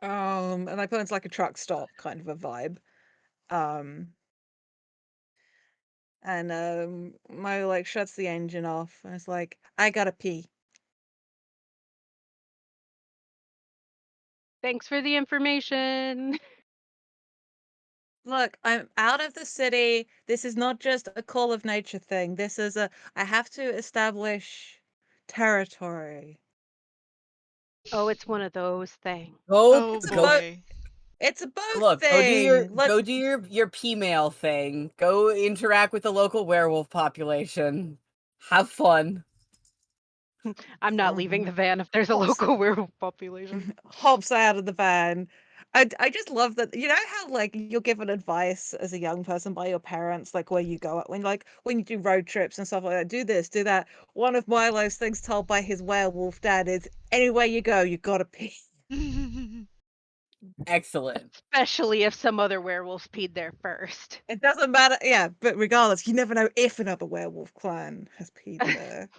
And I put it's like a truck stop kind of a vibe. Um, and my like shuts the engine off, and it's like I gotta pee. Thanks for the information. Look, I'm out of the city. This is not just a call of nature thing. This is I have to establish territory. Oh, it's one of those things. Go Oh It's a go boat. boy. It's a boat look, thing. Look, go do your P-mail thing. Go interact with the local werewolf population. Have fun. I'm not leaving the van if there's a hops local werewolf population. hops out of the van. I just love that. You know how like you're given advice as a young person by your parents, like where you go when you do road trips and stuff like that. Do this, do that. One of Milo's things told by his werewolf dad is anywhere you go, you gotta pee. Excellent. Especially if some other werewolves peed there first. It doesn't matter. Yeah, but regardless, you never know if another werewolf clan has peed there.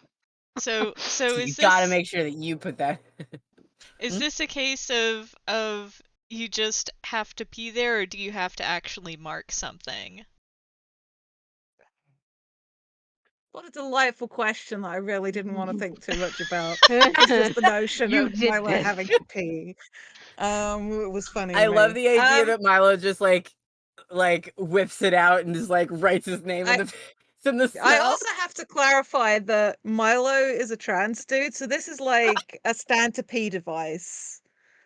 So So you gotta make sure that you put that. is this a case of you just have to pee there, or do you have to actually mark something? What a delightful question that I really didn't want to think too much about. It's just the notion You of did Milo this. having to pee. It was funny to I love me. the idea that Milo just like whips it out and just like writes his name in I the I snow. also have to clarify that Milo is a trans dude, so this is like a stand to pee device,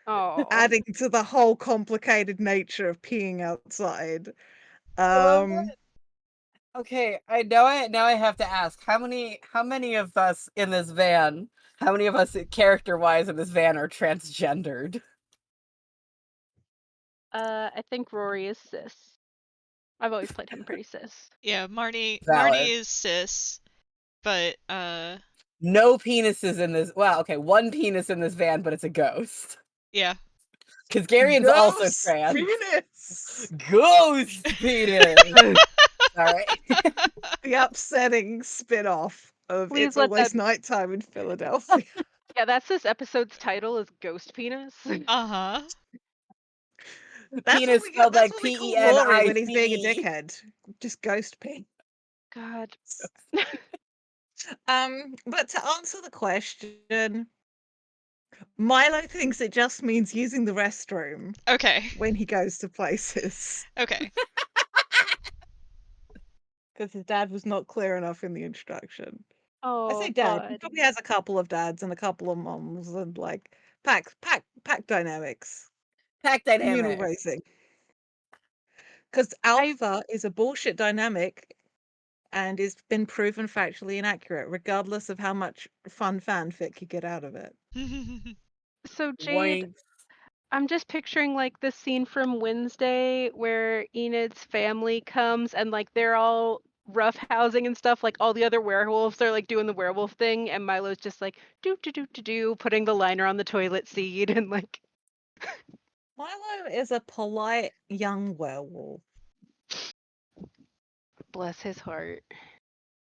Oh. adding to the whole complicated nature of peeing outside. I love Um, it. Okay, now I have to ask how many of us in this van, how many of us character wise in this van are transgendered? I think Rory is cis. I've always played him pretty cis. Yeah, Marnie Valid. is cis, but No penises in this. Well, okay, one penis in this van, but it's a ghost. yeah. Because Garion's also Ghost trans. penis. Ghost penis. Sorry. The upsetting spin-off of Please It's let that. Always Nighttime in Philadelphia. Yeah, that's this episode's title is Ghost Penis. Uh-huh. Penis spelled That's like what we call Rory when he's being a PENICE. dickhead. Just ghost pee. God. But to answer the question, Milo thinks it just means using the restroom Okay. when he goes to places. Okay. Because his dad was not clear enough in the instruction. I say Oh, dad. He probably buddy. has a couple of dads and a couple of moms and like pack dynamics, Pack communal dynamic. racing. Because I alpha is a bullshit dynamic and it's been proven factually inaccurate, regardless of how much fun fanfic you get out of it. so Jade, Boink. I'm just picturing like the scene from Wednesday where Enid's family comes and like they're all rough housing and stuff. Like all the other werewolves are like doing the werewolf thing, and Milo's just like do, putting the liner on the toilet seat and like. Milo is a polite young werewolf. Bless his heart.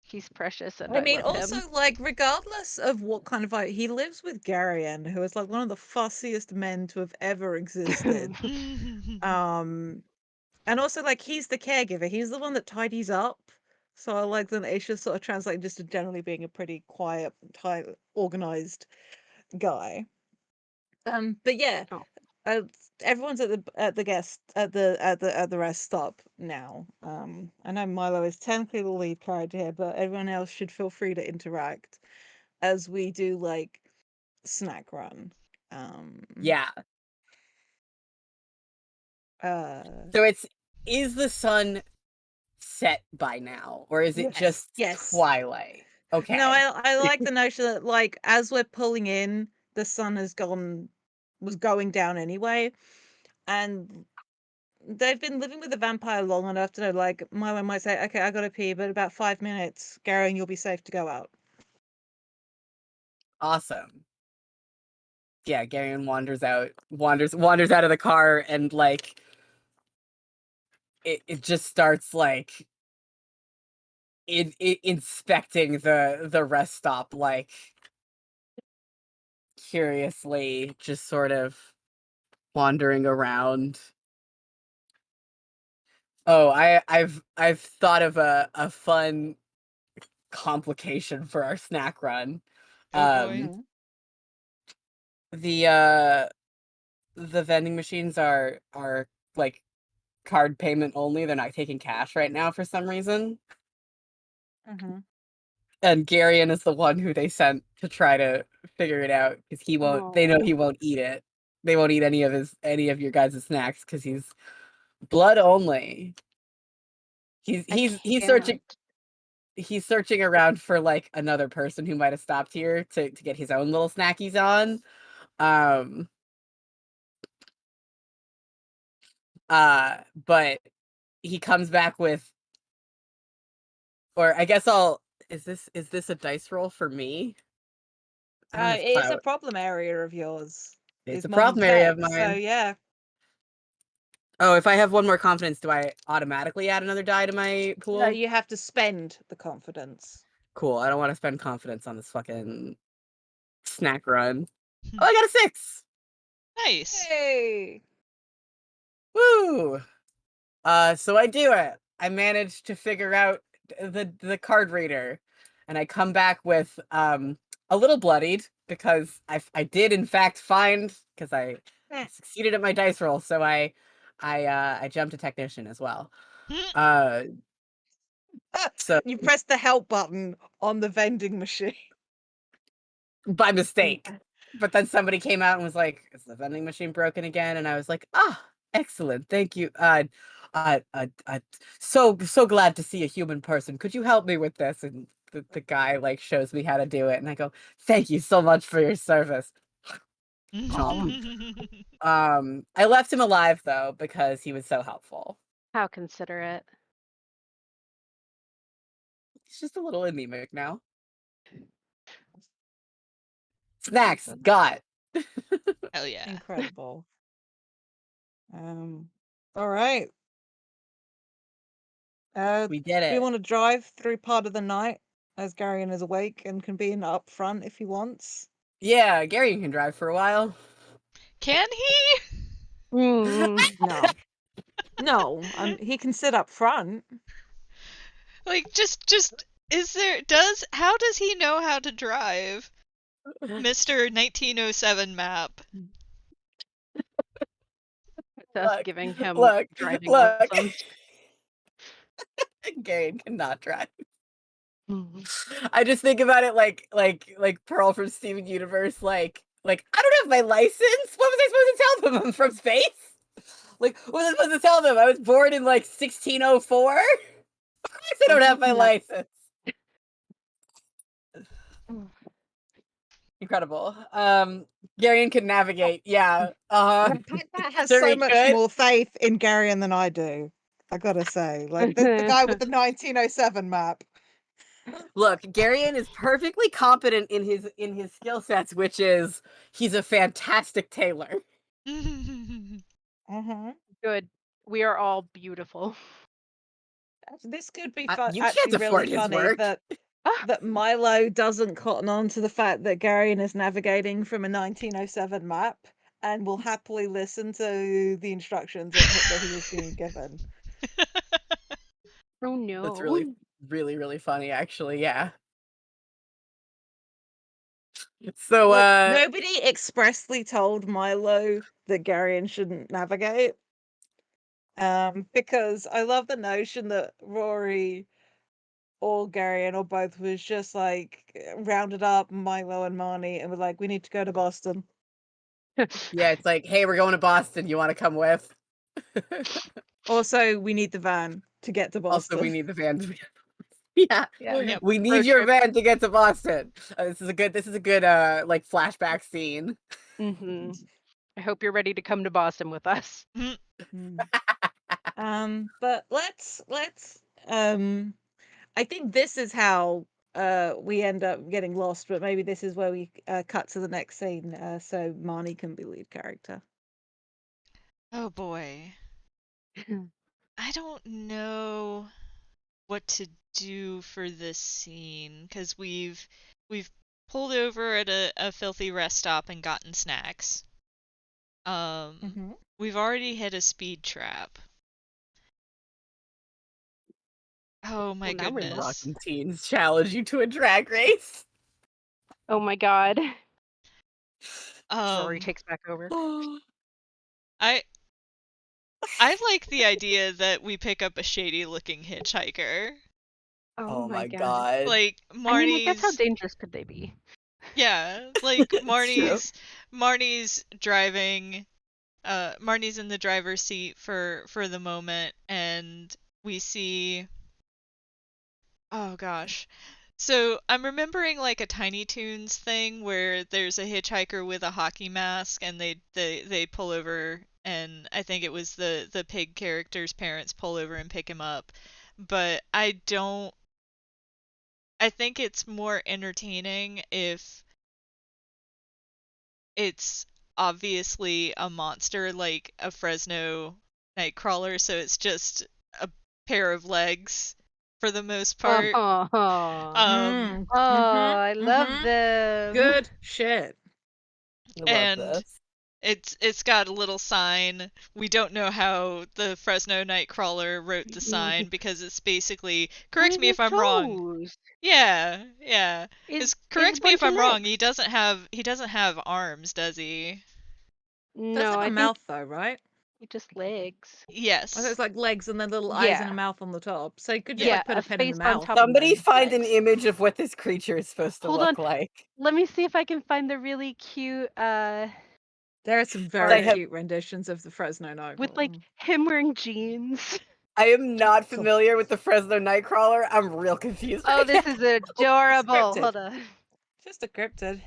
He's precious and I I mean, love also, him. like, regardless of what kind of he lives with Garion, who is like one of the fussiest men to have ever existed. Um, and also, like, he's the caregiver. He's the one that tidies up. So I like that it should sort of translate just to generally being a pretty quiet, tight, organized guy. But yeah, Oh, uh, everyone's at the guest at the rest stop now. I know Milo is technically the lead character here, but everyone else should feel free to interact as we do like snack run. Um, Yeah. uh, So is the sun set by now, or is it yes, just yes. twilight? No, Okay. I like the notion that like as we're pulling in, the sun was going down anyway, and they've been living with the vampire long enough to know, like, Milo might say, okay, I gotta pee, but about 5 minutes, Gary, and you'll be safe to go out. Awesome. Yeah, Garion wanders out of the car, and like it just starts like inspecting the rest stop, like curiously, just sort of wandering around. Oh, I've thought of a fun complication for our snack run. Oh boy. Um Mhm. the the vending machines are like card payment only. They're not taking cash right now for some reason. Mhm. And Garion is the one who they sent to try to figure it out, because they know he oh, won't eat it. They won't eat any of your guys' snacks because he's blood only. He's I he's he's searching can't. he's searching around for like another person who might have stopped here to get his own little snackies on. Um but he comes back with, or I guess I'll is this a dice roll for me? I don't have It is a clout. problem area of yours. It's Is a modern problem area of tech, so mine. yeah. Oh, if I have one more confidence, do I automatically add another die to my No, pool? you have to spend the confidence. Cool. I don't want to spend confidence on this fucking snack run. Oh, I got a 6. Nice. Hey. Woo! So I do it. I managed to figure out the card reader, and I come back with a little bloodied, because I did in fact find, because I succeeded at my dice roll, so I jumped to technician as well. Uh so You press the help button on the vending machine. by mistake. But then somebody came out and was like, "Is the vending machine broken again?" And I was like, "Ah, excellent, thank you. So glad to see a human person. Could you help me with this?" And the guy like shows me how to do it, and I go, "Thank you so much for your service." Chomp. Oh, I left him alive though because he was so helpful. how considerate. He's just a little anemic now. Snacks got. Hell yeah. Incredible. All right. We did Do you it. want to drive through part of the night as Garion is awake and can be in up front if he wants? Yeah, Gary can drive for a while. Can he? Mm. No. No, he can sit up front. Like, just is there does how does he know how to drive? Mr. 1907 map. It's us Look, giving him look, driving look. lessons. Gary cannot drive. I just think about it like Pearl from Steven Universe, like I don't have my license. What was I supposed to tell them? I'm from space? Like, what was I supposed to tell them? I was born in like 1604? Of course I don't have my license. Incredible. Garion can navigate. Yeah. That has Sure so he much could. more faith in Garion than I do. I gotta say, like the guy with the 1907 map. Look, Garion is perfectly competent in his skill sets, which is he's a fantastic tailor. Uh-huh. Good. We are all beautiful. This could be You actually can't really afford his funny work. that Milo doesn't cotton on to the fact that Garion is navigating from a 1907 map and will happily listen to the instructions that he is being given. Oh no. That's really, really, really funny, actually. Yeah. So, Look, nobody expressly told Milo that Garion shouldn't navigate. Because I love the notion that Rory or Garion or both was just like rounded up Milo and Marnie and were like, we need to go to Boston. yeah, it's like, hey, we're going to Boston. You want to come with? Also, we need the van to get to Boston. Also, we need the van. Yeah. Yeah. We need Road your trip. van to get to Boston. This is a good like flashback scene. Mm-hmm. I hope you're ready to come to Boston with us. But let's I think this is how we end up getting lost, but maybe this is where we cut to the next scene so Marnie can be lead character. Oh boy. I don't know what to do for this scene because we've pulled over at a filthy rest stop and gotten snacks. We've already hit a speed trap. Oh my Well, now we're goodness. Rockin' teens challenge you to a drag race. Oh my god. Um, Rory takes back over. I I like the idea that we pick up a shady looking hitchhiker. Oh my god. Like I mean, like, that's how Marnie's dangerous could they be? yeah, like It's true. Marnie's driving Marnie's in the driver's seat for the moment and we see oh gosh. So I'm remembering like a Tiny Toons thing where there's a hitchhiker with a hockey mask and they pull over and I think it was the pig character's parents pull over and pick him up. But I think it's more entertaining if it's obviously a monster like a Fresno Nightcrawler, so it's just a pair of legs for the most part. Oh, I love them. Good shit. I love And this. it's got a little sign. We don't know how the Fresno Nightcrawler wrote the sign because it's basically correct me if I'm wrong. Yeah, yeah. Is a Correct me if bunch of I'm wrong. legs. He doesn't have arms, does he? Does No, have a I think mouth though, right? just legs. I thought it's Yes. like legs and then little eyes and a Yeah. mouth on the top. So you could just Yeah. like put A a pen in the face on mouth. top of Somebody them. find an Legs. image of what this creature is supposed to Hold look on. like. Let me see if I can find the really cute There are some I very have cute renditions of the Fresno with like Nightcrawler. him wearing jeans. I am not familiar with the Fresno Nightcrawler. I'm real confused Oh, right this now. is adorable. Scripted. Hold on. Just a cryptid.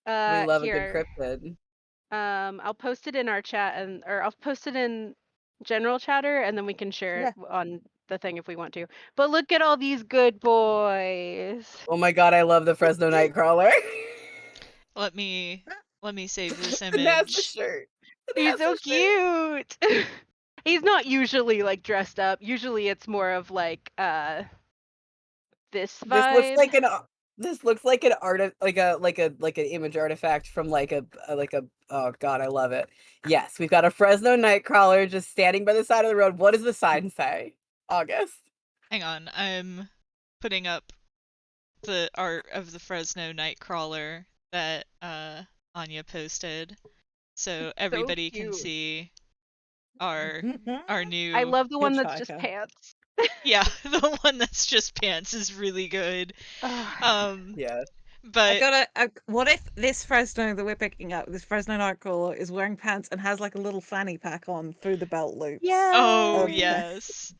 We love a good Here. cryptid. I'll post it in our chat or I'll post it in general chatter and then we can share it on the thing if we want to. But look at all these good boys. Oh my god, I love the Fresno Nightcrawler. Let me save this The NASA image. shirt. The He's so NASA shirt. cute. He's not usually like dressed up. Usually it's more of like this This looks vibe. like an this looks like an art like an image artifact from like a oh god, I love it. Yes, we've got a Fresno Nightcrawler just standing by the side of the road. What does the sign say? August. Hang on, I'm putting up the art of the Fresno Nightcrawler that Anya posted, so everybody can cute. see our Mhm. our I new. love the one that's just Hitchhiker. pants. Yeah, the one that's just pants is really good. Yeah. But what if this Fresno that we're picking up, this Fresno Nightcrawler, is wearing pants and has like a little fanny pack on through the belt loops? oh of Yeah. yes,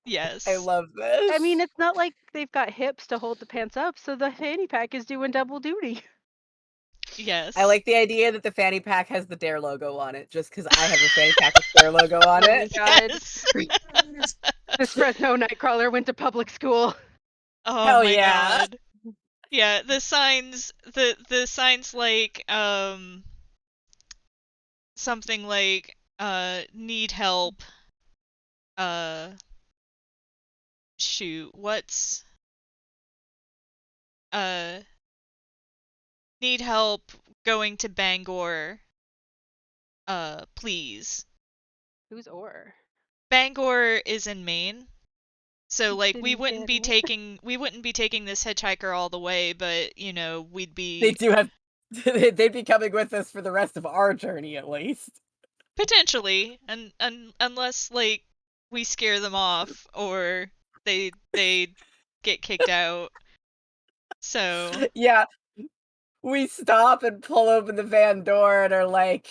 yes. I love this. I mean, it's not like they've got hips to hold the pants up, so the fanny pack is doing double duty. Yes. I like the idea that the fanny pack has the Dare logo on it, just because I have a fanny pack with Dare logo on Oh my it. god. Yes. This Fresno Nightcrawler went to public school. Oh Hell my yeah. god. Yeah, the signs like something like need help. Uh shoot, what's uh need help going to Bangor. Please. Who's Or? Bangor is in Maine. So like we Didn't wouldn't get be it. taking this hitchhiker all the way, but we'd They be do have. They'd be coming with us for the rest of our journey, at least. potentially, and unless like we scare them off or they get kicked out. So Yeah, we stop and pull open the van door and are like,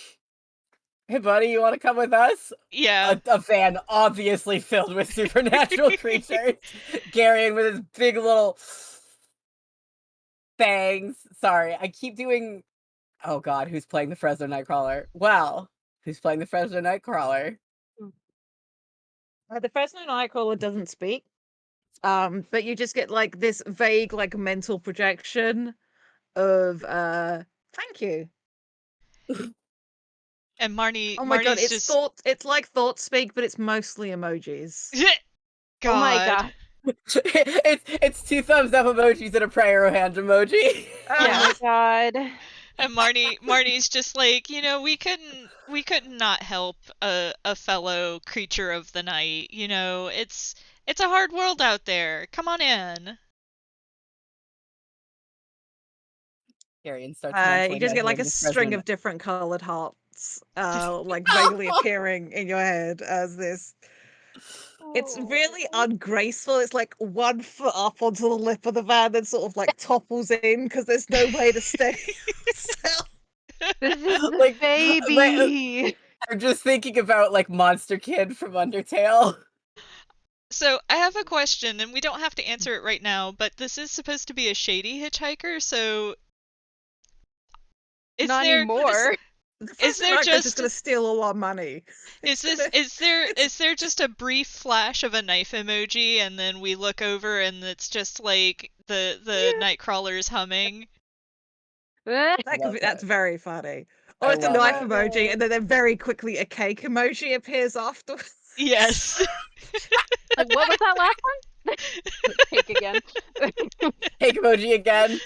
"Hey, buddy, you want to come with us?" yeah. A van obviously filled with supernatural creatures, Garion with his big little fangs. Sorry, I keep doing. Oh God, who's playing the Fresno Nightcrawler? Well, who's playing the Fresno Nightcrawler? The Fresno Nightcrawler doesn't speak, but you just get like this vague, like mental projection of thank you. And Oh my god, Marnie's it's just it's like thought speak, but it's mostly emojis. Oh my God. god. It's two thumbs up emojis and a prayer hand emoji. Oh Yeah. my god. And Marnie's just like, we couldn't not help a fellow creature of the night. It's a hard world out there. Come on in. Garion starts You mentally just get like measuring a the Fresno. string of different colored hearts, like vaguely appearing in your head as this. It's really Oh. ungraceful. It's like 1 foot up onto the lip of the van, then sort of like topples in because there's no way to stay still. This is the Like, baby. I'm just thinking about like Monster Kid from Undertale. So I have a question, and we don't have to answer it right now, but this is supposed to be a shady hitchhiker, so is Not there anymore. The is Fresno there Nightcrawler's just just gonna steal all our money. is It's this gonna- is there just a brief flash of a knife emoji, and then we look over and it's just like the Nightcrawler's humming? that could Love be, that. that's very funny. Or I it's a love knife it. emoji, and then very quickly a cake emoji appears afterwards. Yes. Like, what was that last one? Cake again. Cake emoji again.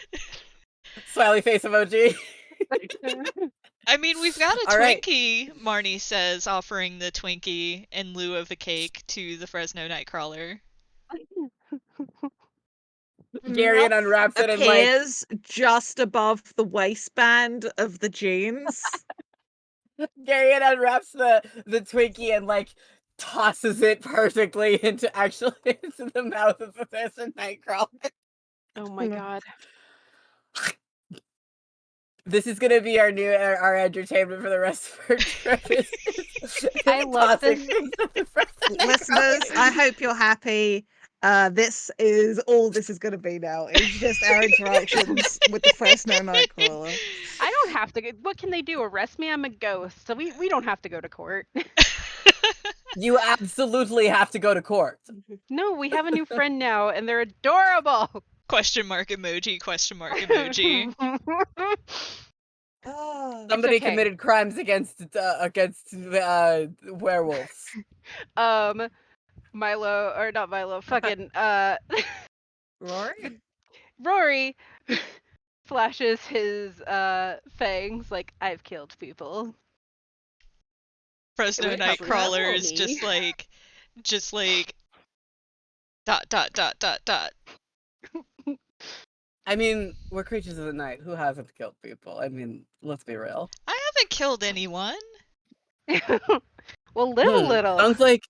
Smiley face emoji. I mean, we've got a All right. Twinkie, Marnie says, offering the Twinkie in lieu of a cake to the Fresno Nightcrawler. Garion unwraps it and like appears just above the waistband of the jeans. Garion unwraps the Twinkie and like tosses it perfectly into the mouth of the Fresno Nightcrawler. Oh my god. This is gonna be our entertainment for the rest of our trip. I love tossing this. things at the Fresno Listeners, Nightcrawler. I hope you're happy. This is all this is going to be now. It's just our interactions with the Fresno Nightcrawler. I don't have to. What can they do? Arrest me? I'm a ghost, so we don't have to go to court. You absolutely have to go to court. No, we have a new friend now, and they're adorable. Question mark emoji, question mark emoji. Oh, Somebody okay. committed crimes against werewolves. Milo, or not Milo, fucking Rory? Rory flashes his fangs like, I've killed people. Fresno would probably Nightcrawler is kill me. just like dot dot dot dot dot. I mean, we're creatures of the night. Who hasn't killed people? I mean, let's be real. I haven't killed anyone. Well, live a little. Sounds like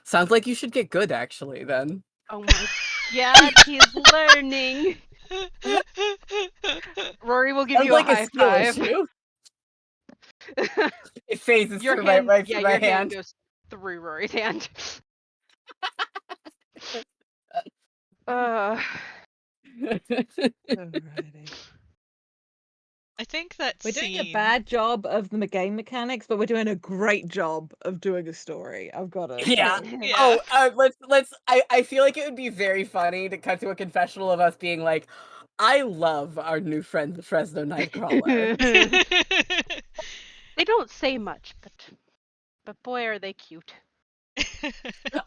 Sounds like you should get good, actually, then. Oh my god, he's learning. Rory will give Sounds you a like a high skill five. issue. It phases Your through hand, right yeah, through my your hand hand. goes through Rory's hand. Uh, Alrighty. I think that We're doing a scene. bad job of the game mechanics, but we're doing a great job of doing a story. I've got to Yeah. say. Yeah. Oh, let's. I feel like it would be very funny to cut to a confessional of us being like, "I love our new friend, the Fresno Nightcrawler." they don't say much, but boy, are they cute.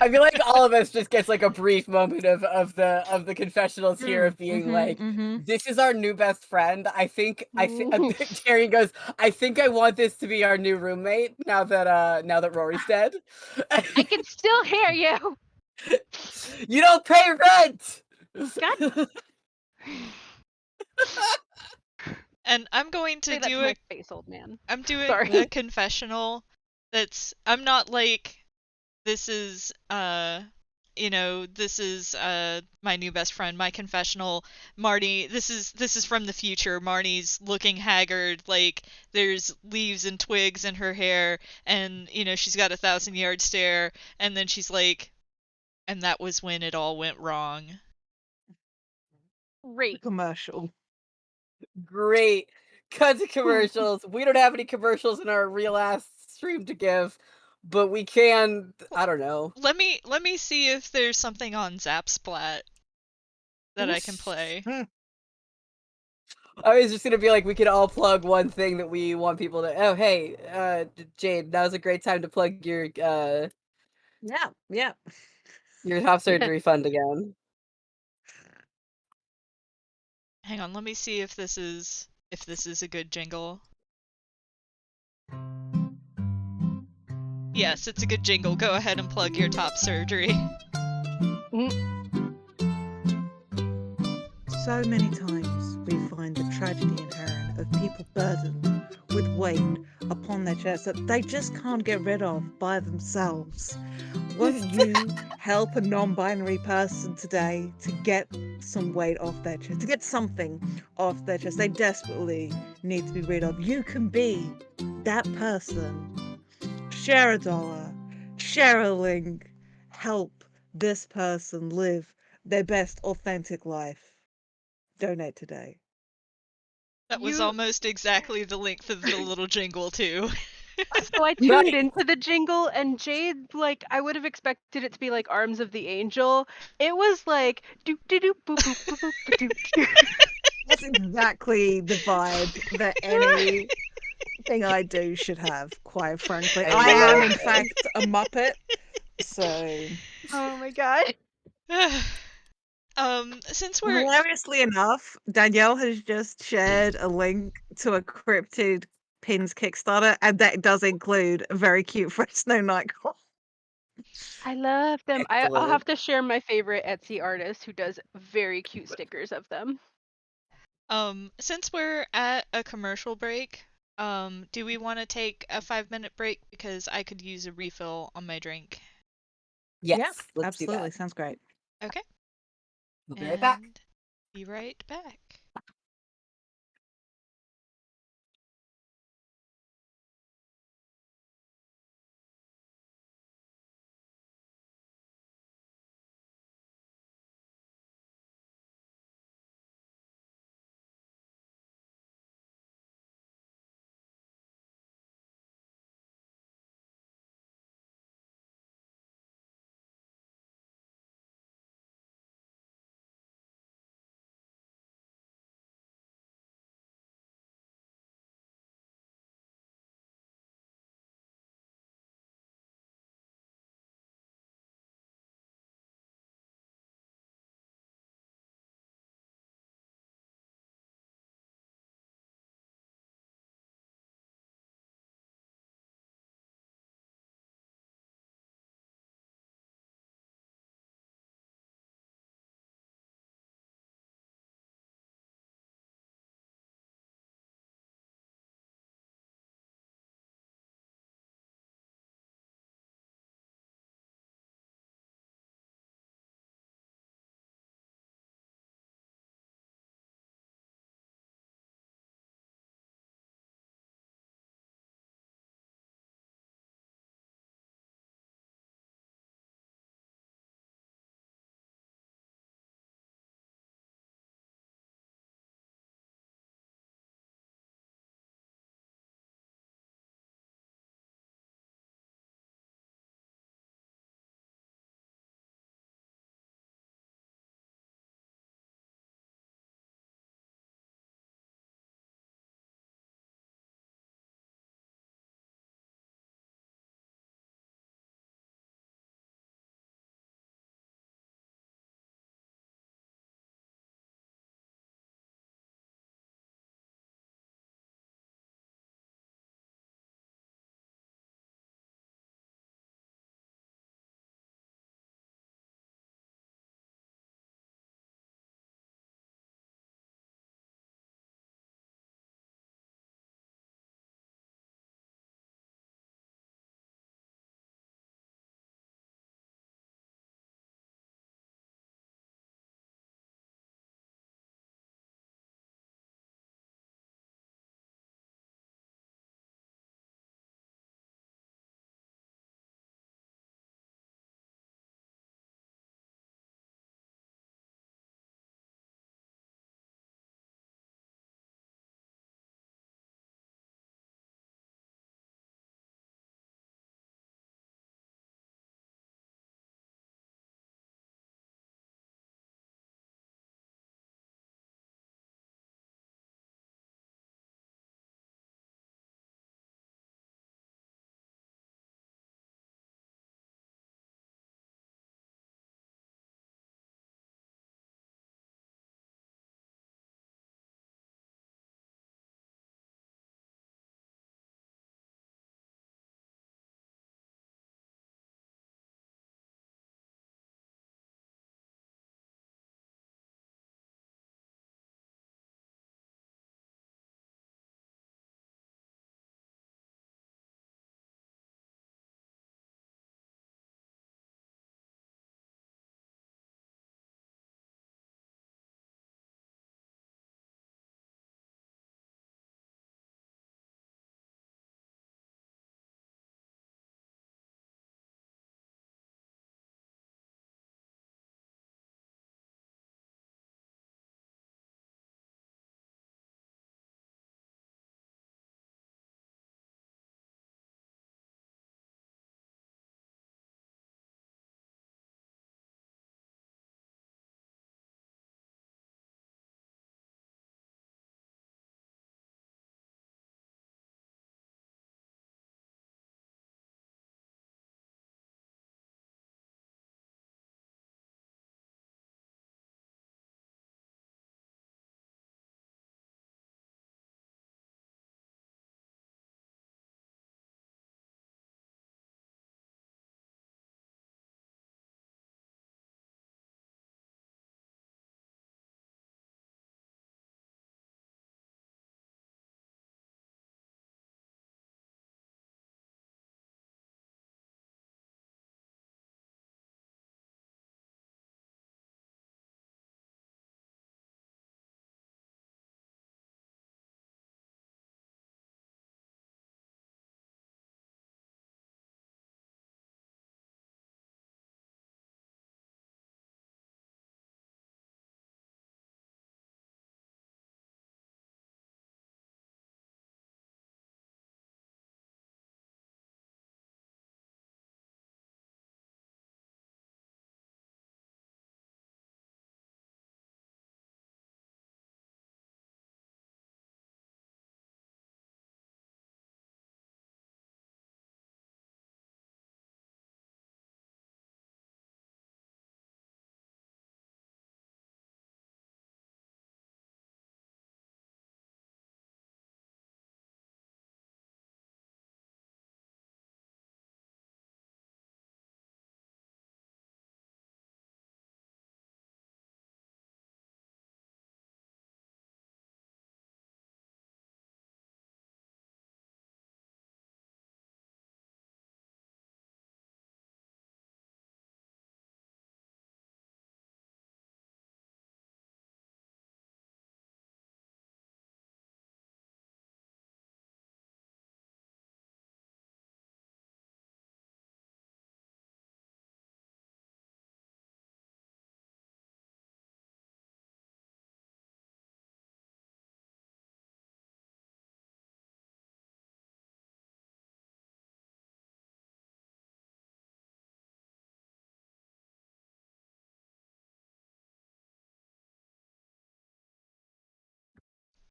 I feel like all of us just gets like a brief moment of the confessionals here of being like, "This is our new best friend." I think Jerry goes, "I think I want this to be our new roommate now that Rory's dead." I can still hear you. You don't pay rent. God. And I'm going to Say that do to a my face, old man. I'm doing Sorry. a confessional that's I'm not like this is this is my new best friend, my confessional. Marty, this is from the future. Marty's looking haggard, like there's leaves and twigs in her hair, and she's got a 1,000-yard stare, and then she's like, and that was when it all went wrong. The Great. commercial. Great. Cut to commercials. We don't have any commercials in our real ass stream to give, but we can. I don't know. Let me see if there's something on Zapsplat that I can play. I was just gonna be like, we could all plug one thing that we want people to. Oh, hey, Jade, now's a great time to plug Yeah, yeah. your top surgery fund again. Hang on, let me see if this is a good jingle. Yes, it's a good jingle. Go ahead and plug your top surgery. So many times we find the tragedy inherent of people burdened with weight upon their chest that they just can't get rid of by themselves. Won't you help a non binary person today to get some weight off their chest, to get something off their chest they desperately need to be rid of? You can be that person. Share a dollar, share a link, help this person live their best authentic life. Donate today. That was almost exactly the length of the little jingle, too. So I tuned into the jingle, and Jade, like, I would have expected it to be like Arms of the Angel. It was like doop doop doop boop boop boop boop doop doop. That's exactly the vibe that anything I do should have, quite frankly. I am, in fact, a Muppet, so. Oh my god. Since we're Hilariously enough, Danielle has just shared a link to a cryptid pins Kickstarter, and that does include a very cute Fresno Nightcrawler. I love them. I'll Excellent. have to share my favorite Etsy artist who does very cute stickers of them. since we're at a commercial break, do we want to take a 5-minute break because I could use a refill on my drink? Yes, Yeah, let's do absolutely. that. Sounds great. Okay. We'll be right back. And be right back.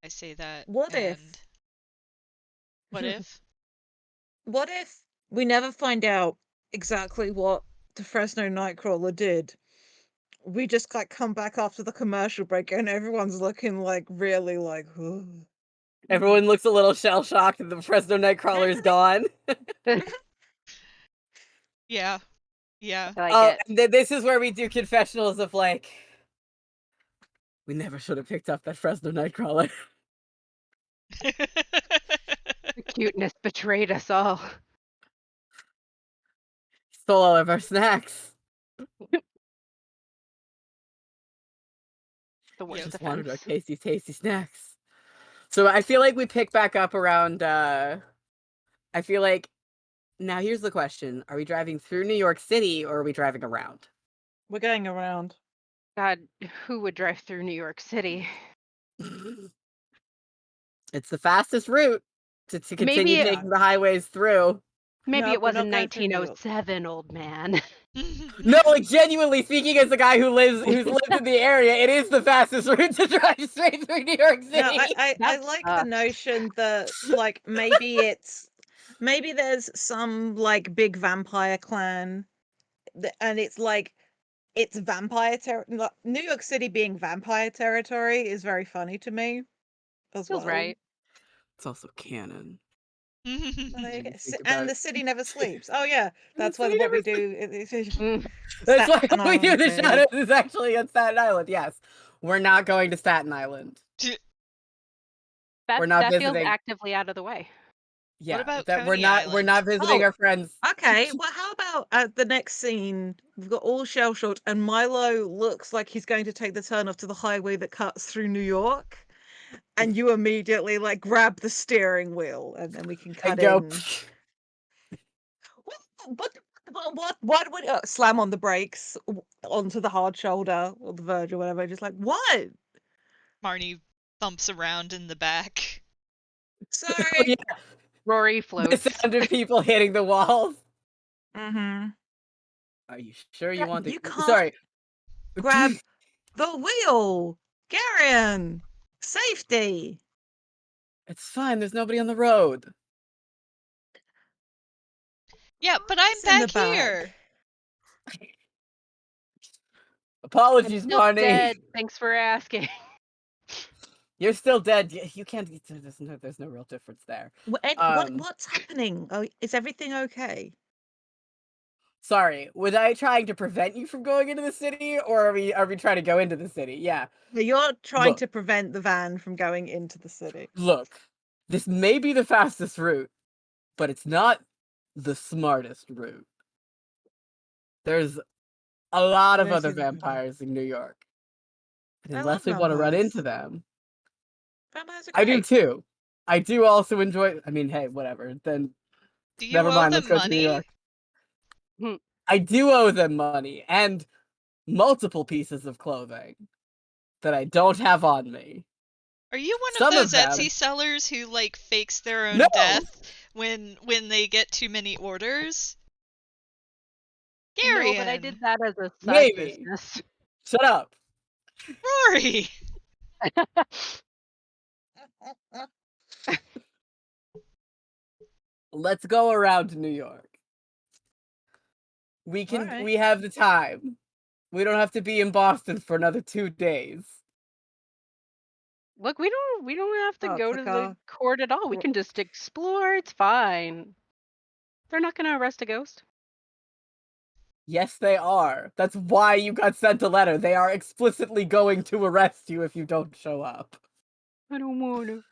I say that. What And if? what if? What if we never find out exactly what the Fresno Nightcrawler did? We just like come back after the commercial break and everyone's looking like really like Everyone looks a little shell shocked that the Fresno Nightcrawler is gone. Yeah. Yeah. I like it. And this is where we do confessionals of like, we never should have picked up that Fresno Nightcrawler. The cuteness betrayed us all. Stole all of our snacks. The Yep. worst Just offense. wanted our tasty, tasty snacks. So I feel like we pick back up around, I feel like, now here's the question. Are we driving through New York City or are we driving around? we're going around. God, who would drive through New York City? It's the fastest route to continue Maybe taking the highways through. maybe No, it we're was not in going through New York. 1907, old man. No, like genuinely speaking, as a guy who's lived in the area, it is the fastest route to drive straight through New York City. No, I That like the sucks. notion that like maybe there's some like big vampire clan and it's like it's vampire territory. New York City being vampire territory is very funny to me as Feels well. right. It's also canon. Oh, there you When go. you think And about the it. city never sleeps. Oh yeah, The that's city what never we do. Mm. That's why Staten we do Island, the babe. Shadows is actually on Staten Island. Yes, we're not going to Staten Island. We're not That feels visiting. actively out of the way. Yeah, about that we're Coney not. We're Island? not visiting Oh, our friends. okay. Well, how about the next scene? We've got all shell shocked, and Milo looks like he's going to take the turn off to the highway that cuts through New York, and you immediately like grab the steering wheel, and then we can And cut go. in. What would slam on the brakes onto the hard shoulder or the verge or whatever? Just like what? Marnie thumps around in the back. Oh, Sorry. yeah, Rory the floats. sound of people hitting the walls. Mm-hmm. Are you sure you want to? You can't Sorry. grab the wheel, Garion. Safety. It's fine. There's nobody on the road. Yeah, but I'm It's in the back back. here. I'm Apologies, still Marnie. dead. Thanks for asking. You're still dead. You can't. There's no real difference there. What's happening? Oh, is everything okay? Sorry. Was I trying to prevent you from going into the city, or are we trying to go into the city? Yeah. You're trying Look. to prevent the van from going into the city. Look. This may be the fastest route, but it's not the smartest route. There's a lot I of don't other see that. vampires in New York. And I love unless we want to run vampires. into them, Vampires are I do great. too. I do also enjoy. I mean, hey, whatever. Then Do you never owe mind. Let's them go to New money? York. I do owe them money and multiple pieces of clothing that I don't have on me. Are you one of Some those of them. Etsy sellers who like fakes their own No! death when they get too many orders? No, but I Garion! did that as a side Maybe. business. Shut up. Rory! Let's go around New York. We Alright. have the time. We don't have to be in Boston for another 2 days. Look, we don't have to Park go the to the car. court at all. We can just explore. It's fine. They're not gonna arrest a ghost. Yes, they are. That's why you got sent a letter. They are explicitly going to arrest you if you don't show up. I don't wanna.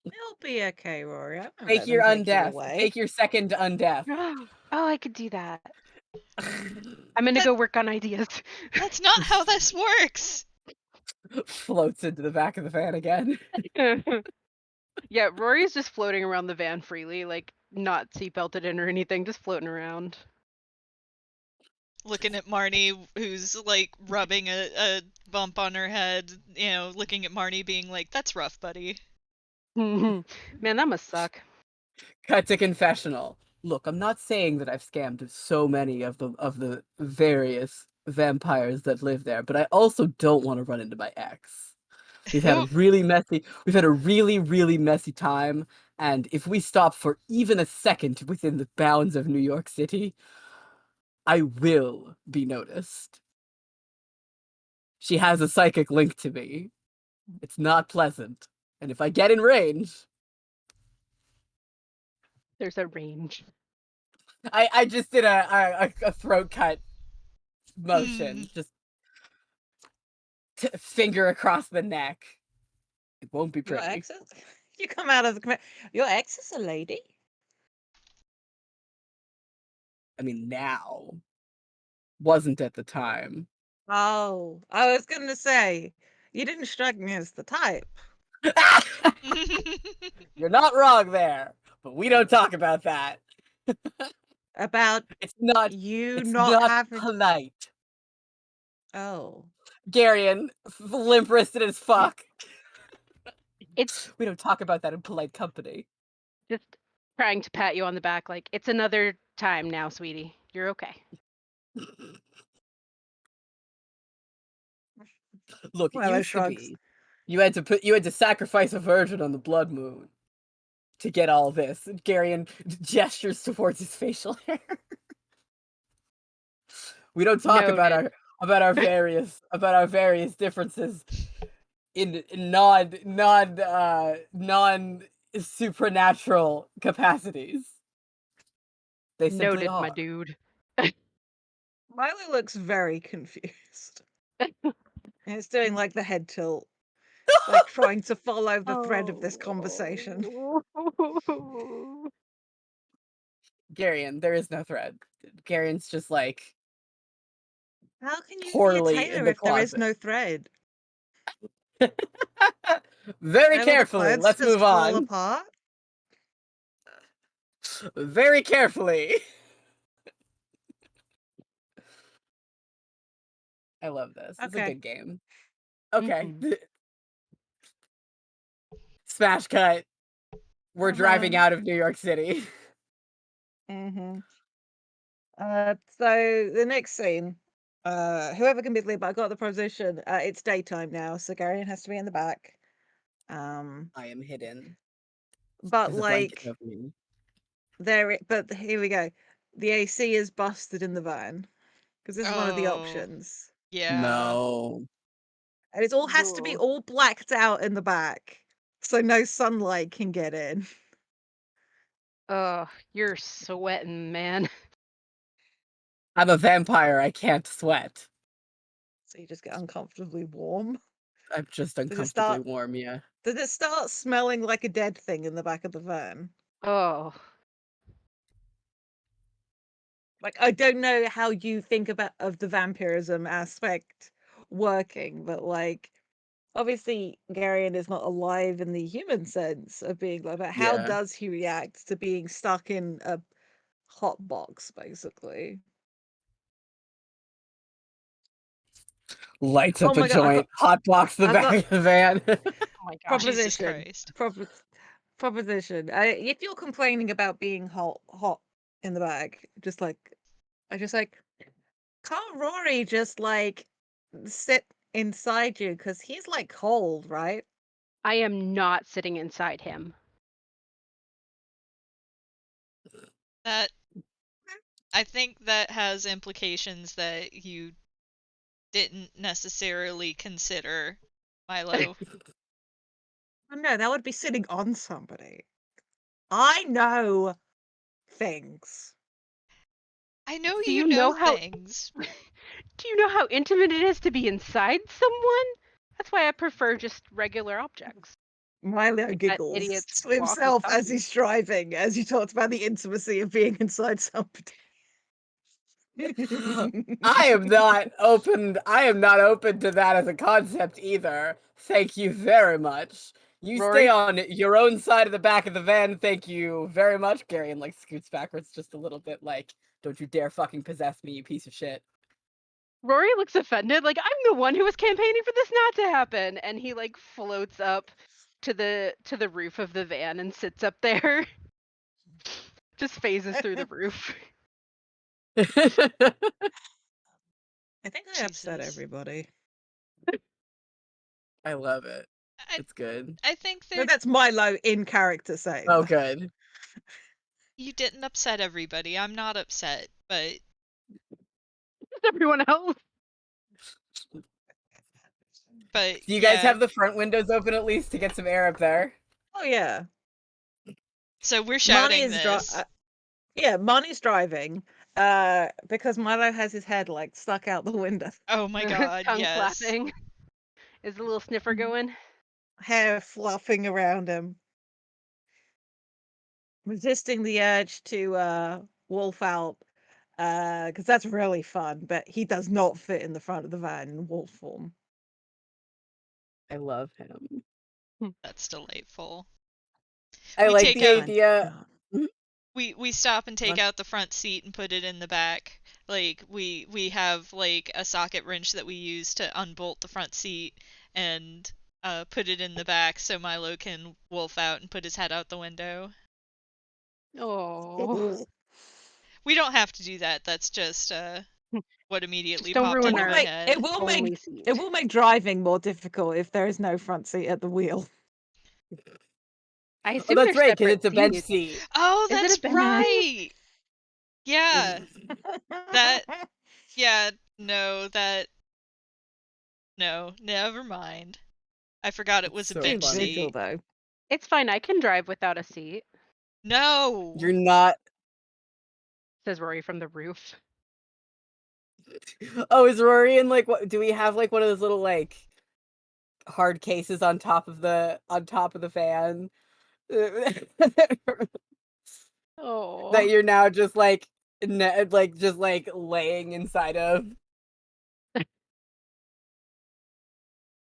It'll be okay, Rory. I won't Take let your them take you undeath. away. Take your second undeath. Oh, I could do that. I'm gonna go work on ideas. That's not how this works! Floats into the back of the van again. Yeah, Rory's just floating around the van freely, like not seatbelted in or anything, just floating around. Looking at Marnie, who's like rubbing a bump on her head, you know, looking at Marnie being like, that's rough, buddy. Man, that must suck. Cut to confessional. Look, I'm not saying that I've scammed so many of the various vampires that live there, but I also don't want to run into my ex. We've had a really messy time, and if we stop for even a second within the bounds of New York City, I will be noticed. She has a psychic link to me. It's not pleasant. And if I get in range, There's a range. I just did a throat cut motion. Just finger across the neck. It won't be Your pretty. ex is? You come out of the your ex is a lady? I mean, now. Wasn't at the time. Oh, I was gonna say, you didn't strike me as the type. You're not wrong there, but we don't talk about that. About It's not you not having. polite. Oh. Garion, limp-wristed as fuck. It's We don't talk about that in polite company. just trying to pat you on the back, like, it's another time now, sweetie. You're okay. Look, it Milo used to shrugs. be. You had to sacrifice a virgin on the blood moon to get all this. Garion gestures towards his facial hair. We don't talk Noted. about our various differences in non supernatural capacities. They simply Noted, my are. dude. Milo looks very confused. And it's doing like the head tilt, like trying to follow the thread of this conversation. Oh. Garion, there is no thread. Garion's just like How can you be a poorly in tailor the if there is closet. no thread? Very Don't all the carefully. threads Let's just move fall on. apart? Very carefully. I love this. It's a Okay. good game. Okay. Mhm. Smash cut. We're driving out of New York City. Mm-hmm. So the next scene, whoever can be the lead, but I got the proposition. It's daytime now, so Garion has to be in the back. I am hidden. But There's a blanket like over me. but here we go. The AC is busted in the van because this is one of the Oh, options, yeah. No. and it all has to be Ugh. all blacked out in the back, so no sunlight can get in. Ugh, you're sweating, man. I'm a vampire. I can't sweat. So you just get uncomfortably warm. I'm just Does it uncomfortably start? warm, yeah. Does it start smelling like a dead thing in the back of the van? Oh, Like I don't know how you think about of the vampirism aspect working, but like obviously Garion is not alive in the human sense of being like that. How Yeah. does he react to being stuck in a hot box, basically? Lights Oh up a my god, joint, hotbox the I've back got of the van. oh my gosh. Jesus proposition. Christ. Proposition. If you're complaining about being hot in the bag, just like I just like can't Rory just like sit inside you because he's like cold, right? I am not sitting inside him. That I think that has implications that you didn't necessarily consider, Milo. Oh, no, that would be sitting on somebody. I know things. I know Do you you know know how things. do you know how intimate it is to be inside someone? That's why I prefer just regular objects. Milo Like that giggles idiot's to himself as walkie-talkie. he's driving, as he talks about the intimacy of being inside somebody. I am not open to that as a concept either. Thank you very much. You stay Rory, on your own side of the back of the van, thank you very much. Garion like scoots backwards just a little bit like, don't you dare fucking possess me, you piece of shit. Rory looks offended. Like, I'm the one who was campaigning for this not to happen, and he like floats up to the roof of the van and sits up there. Just phases through the roof. I think I upset Jesus. everybody. I love it. It's good. I think No, that's Milo in character saying. Oh, that. good. you didn't upset everybody. I'm not upset, but Everyone else. but Do you guys yeah. have the front windows open at least to get some air up there? Oh yeah. So we're Marnie shouting is this. yeah, Marnie's driving. Because Milo has his head like stuck out the window, Oh my god, Tongue yes. flapping. Is the little sniffer going? hair fluffing around him, resisting the urge to wolf out. Because that's really fun, but he does not fit in the front of the van in wolf form. I love him. That's delightful. I We like take the out idea. we stop and take What? out the front seat and put it in the back. Like we have like a socket wrench that we use to unbolt the front seat and put it in the back so Milo can wolf out and put his head out the window. Oh. We don't have to do that. That's just what Just immediately don't popped ruin into will my our make head. it will only make seat. it will make driving more difficult if there is no front seat at the wheel. I Oh, assume that's they're right, because separate it's a bench seats. seat. Oh, Is it a that's bench seat? right. Yeah. That yeah, no, that no, never mind. I forgot it It's was a so bench funny. Individual seat. though. It's fine. I can drive without a seat, No. You're not. says Rory from the roof. Oh, is Rory in like what? Do we have like one of those little like hard cases on top of the fan that Oh. you're now just like just like laying inside of?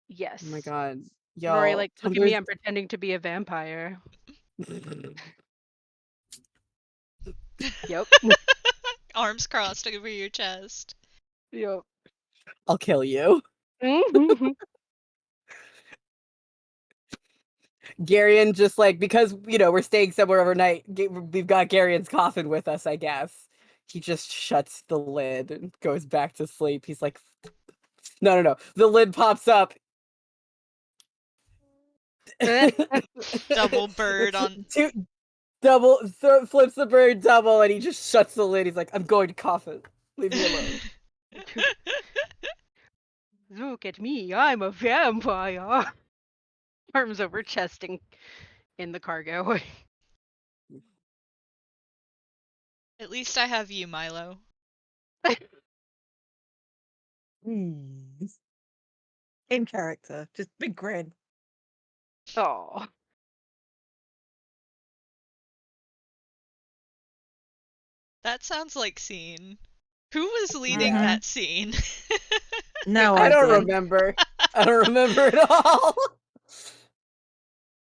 Yes. Oh my god, Rory, y'all! like, look at me. Tumblr's I'm pretending to be a vampire. Yep. Arms crossed over your chest. Yep. I'll kill you. Garion just like because we're staying somewhere overnight. We've got Garion's coffin with us, I guess. He just shuts the lid and goes back to sleep. He's like, no. The lid pops up. Double bird on. Two double flips the bird double, and he just shuts the lid. He's like, I'm going to coffin. Leave me alone. Look at me. I'm a vampire. Arms over chesting in the cargo. At least I have you, Milo. Mm. In character, just big grin. Oh. That sounds like scene. Who was leading Yeah. that scene? No, I I don't did. remember. I don't remember at all.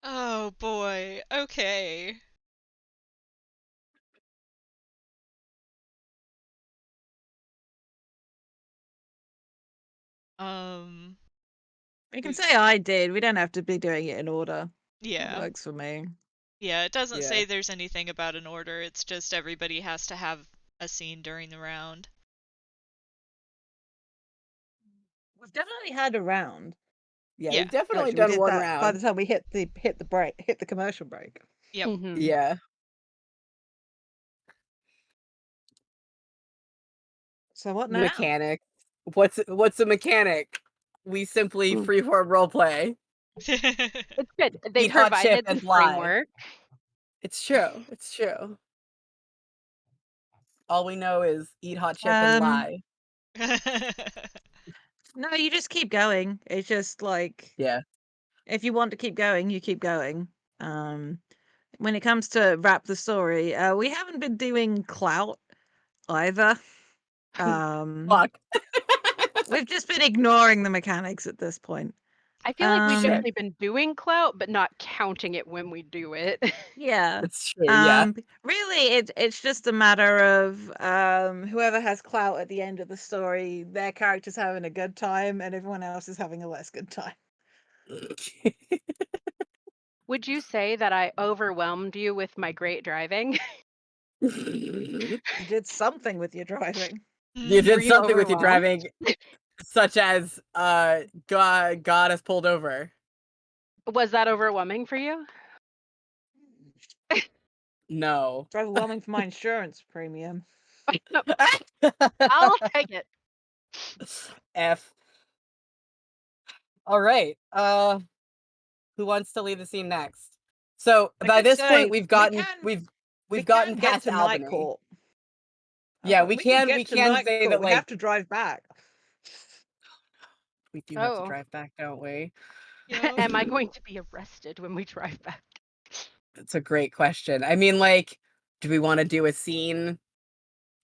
Oh boy. Okay. Um We can we say I did. We don't have to be doing it in order. It yeah. works for me. Yeah, it doesn't Yeah. say there's anything about an order. It's just everybody has to have a scene during the round. We've definitely had a round. Yeah, Yeah. we've definitely Actually, we done did one that by round. the time we hit the commercial break. Yep. Mhm. Yeah. So what now? Mechanics. What's a mechanic? We simply Mm. freeform roleplay. It's good. They Eat hot chip provided the and lie. framework. It's true. It's true. All we know is eat hot chip and lie. No, you just keep going. It's just like Yeah. if you want to keep going, you keep going. When it comes to wrap the story, we haven't been doing clout either. Fuck. We've just been ignoring the mechanics at this point. I feel like we've Sure. definitely been doing clout, but not counting it when we do it. Yeah. It's true. Yeah. Really, it's just a matter of whoever has clout at the end of the story, their character's having a good time, and everyone else is having a less good time. Would you say that I overwhelmed you with my great driving? You did something with your driving. You Were did you something with your overwhelmed? driving, such as God has pulled over. Was that overwhelming for you? No. It's overwhelming for my insurance premium. I'll take it. F. All right. Who wants to lead the scene next? So I by could this say point, we've we gotten can we've gotten get past to Night Albany. Court. Yeah, we We can can get to can Night say Court. that We have like to drive back. we do have to Oh. drive back, don't we? Yup. Am I going to be arrested when we drive back? That's a great question. I mean, like, do we want to do a scene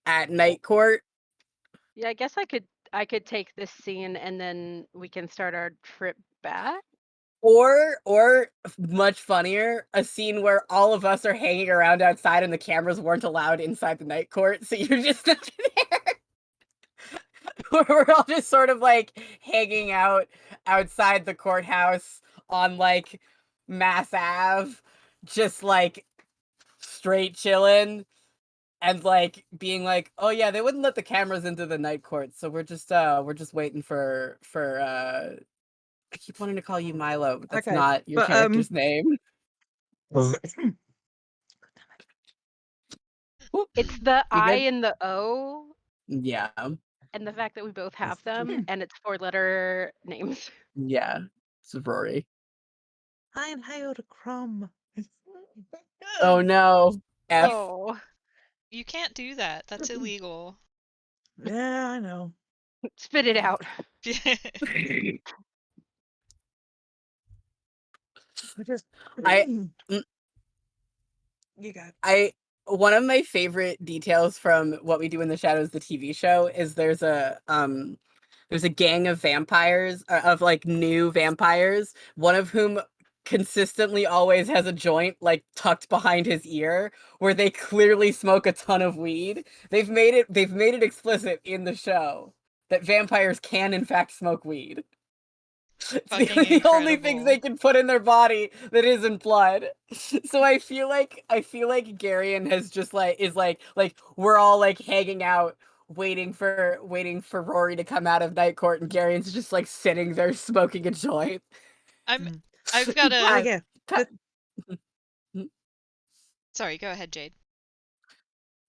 at Night Court? Yeah, I guess I could take this scene and then we can start our trip back. Or much funnier, a scene where all of us are hanging around outside and the cameras weren't allowed inside the Night Court, so you're just there. We're all just sort of like hanging out outside the courthouse on like Mass Ave, just like straight chilling and like being like, oh yeah, they wouldn't let the cameras into the Night Court, so we're just waiting for I keep wanting to call you Milo, but that's Okay, not your but character's name. It's the You I good? and the O Yeah. and the fact that we both have them and it's 4-letter names. Yeah. It's Rory. I inhaled a crumb. Oh no. F. Oh, You can't do that. That's illegal. Yeah, I know. spit it out. I just I mm, you got I one of my favorite details from What We Do in the Shadows, the TV show, is there's a gang of vampires of like new vampires, one of whom consistently always has a joint like tucked behind his ear where they clearly smoke a ton of weed. They've made it explicit in the show that vampires can in fact smoke weed. It's Fucking the only things they incredible. can put in their body that isn't blood. So I feel like Garion has just like is like we're all like hanging out waiting for Rory to come out of Night Court, and Garion's just like sitting there smoking a joint. I'm Mm. I've got Oh a yeah. Pa- Sorry, go ahead, Jade.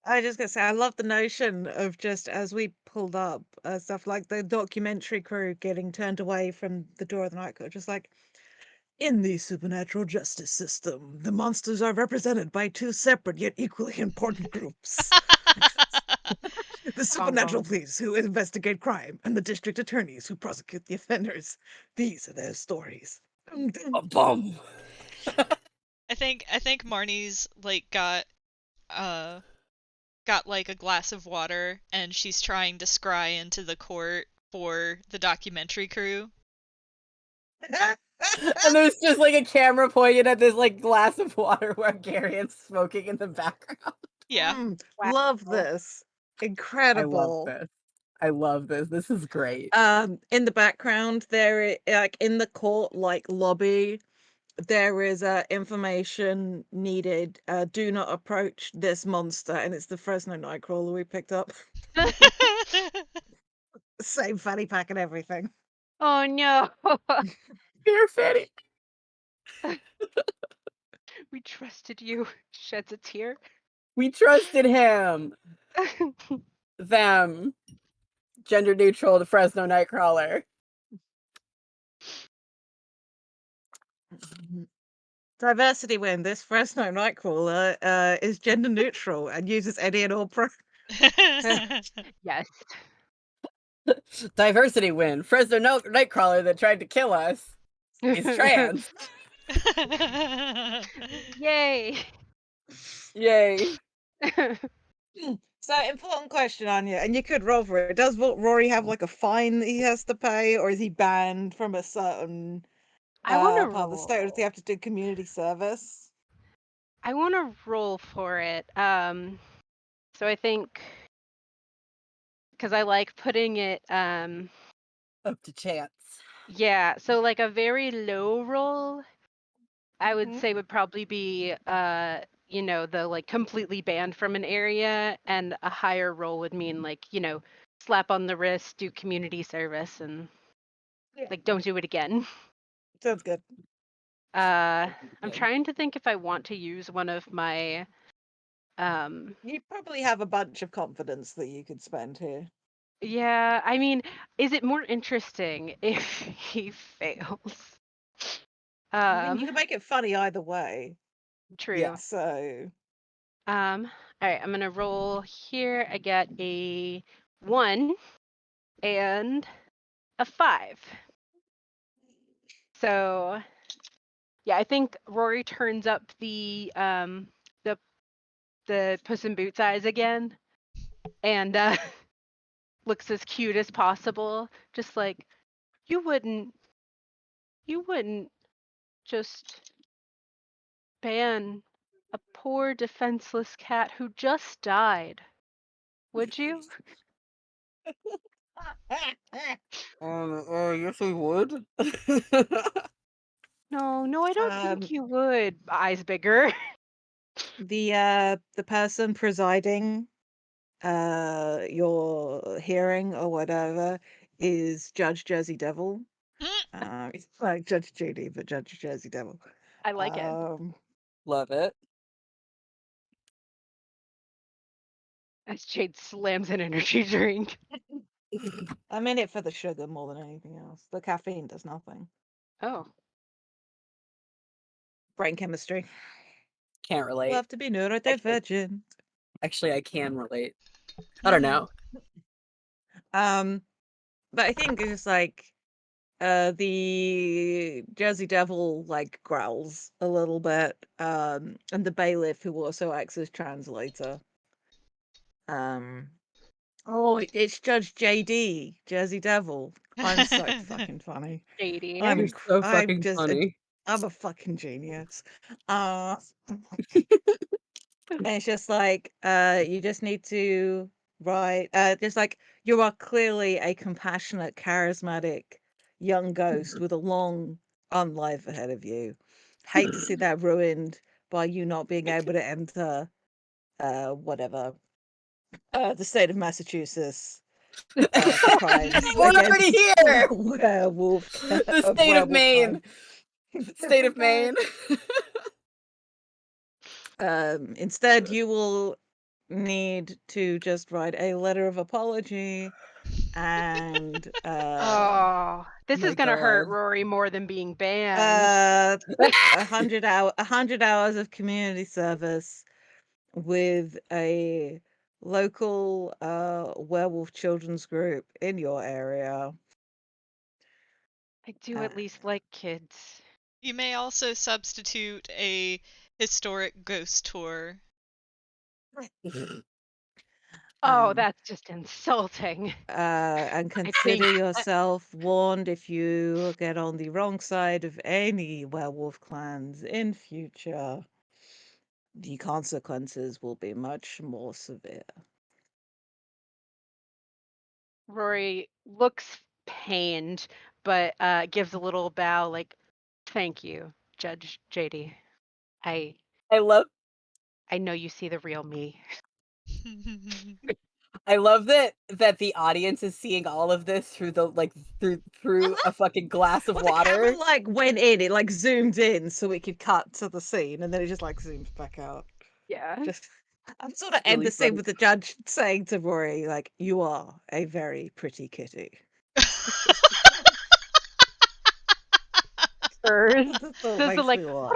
I was just gonna say I love the notion of just as we pulled up stuff like the documentary crew getting turned away from the door of the night court, just like in the supernatural justice system, the monsters are represented by two separate yet equally important groups. The Bong supernatural bong. police who investigate crime and the district attorneys who prosecute the offenders. These are their stories. Dun, dun. Bum. I think Marnie's like got like a glass of water and she's trying to scry into the court for the documentary crew. And there's just like a camera pointed at this like glass of water where Garion's smoking in the background. Yeah. Love Wow. this. I love Incredible. this. I love this. This is great. In the background, like in the court, like lobby, there is information needed. Do not approach this monster, and it's the Fresno Nightcrawler we picked up. Same fanny pack and everything. Oh no. Dear Fanny. We trusted you. Sheds a tear. We trusted him. Them. Gender neutral, the Fresno Nightcrawler. Diversity win. This Fresno Nightcrawler is gender neutral and uses any and all Yes. Diversity win. Fresno Nightcrawler that tried to kill us is trans. Yay. Yay. So, important question, Anya, and you could roll for it. Does Rory have like a fine that he has to pay, or is he banned from a certain I want to part of the state, or does he roll. have to do community service? I want to roll for it. So I think because I like putting it Up to chance. yeah, so like a very low roll I would Mhm. say would probably be the like completely banned from an area, and a higher roll would mean like, slap on the wrist, do community service, and Yeah, like don't do it again. sounds good. I'm trying to think if I want to use one of my You probably have a bunch of confidence that you could spend here. yeah, I mean, is it more interesting if he fails? I mean, you can make it funny either way. True. So All right, I'm gonna roll here. I get a 1 and a 5. So yeah, I think Rory turns up the Puss in Boots eyes again and looks as cute as possible. Just like you wouldn't just ban a poor defenseless cat who just died, would you? Yes, I would. No, I don't think you would. Eyes bigger. the person presiding your hearing or whatever is Judge Jersey Devil. It's like Judge Judy, but Judge Jersey Devil. I like it. Love it. As Jade slams an energy drink. I'm in it for the sugar more than anything else. The caffeine does nothing. Oh. Brain chemistry. Can't relate. Love to be neurodivergent. Actually, I can relate. I don't know. But I think it's like the Jersey Devil like growls a little bit, and the bailiff who also acts as translator. Oh, it's Judge JD, Jersey Devil. I'm so fucking funny. Shady. You're so I'm fucking just funny. I'm a fucking genius. Uh and it's just like you just need to write just like you are clearly a compassionate, charismatic young ghost with a long life ahead of you. Hate to see that ruined by you not being able to enter whatever the state of Massachusetts for crimes We're already against here. werewolf The of state of werewolf Maine. crime. State of Maine. Instead, you will need to just write a letter of apology and Oh, this My is gonna hurt God. Rory more than being banned. 100 hours of community service with a local werewolf children's group in your area. I do at least like kids. You may also substitute a historic ghost tour. Oh, Um, that's just insulting. and I think consider yourself warned if you get on the wrong side of any werewolf clans in future. The consequences will be much more severe. Rory looks pained, but gives a little bow like, "Thank you, Judge JD. I I love know you see the real me." that the audience is seeing all of this through the through a fucking glass of Well, the camera water. like went in, it like zoomed in so it could cut to the scene, and then it just like zooms back out. Yeah. Just I'm sort of It's end really the scene funny. with the judge saying to Rory, like, "You are a very pretty kitty." Just First, the thought does the makes like me laugh.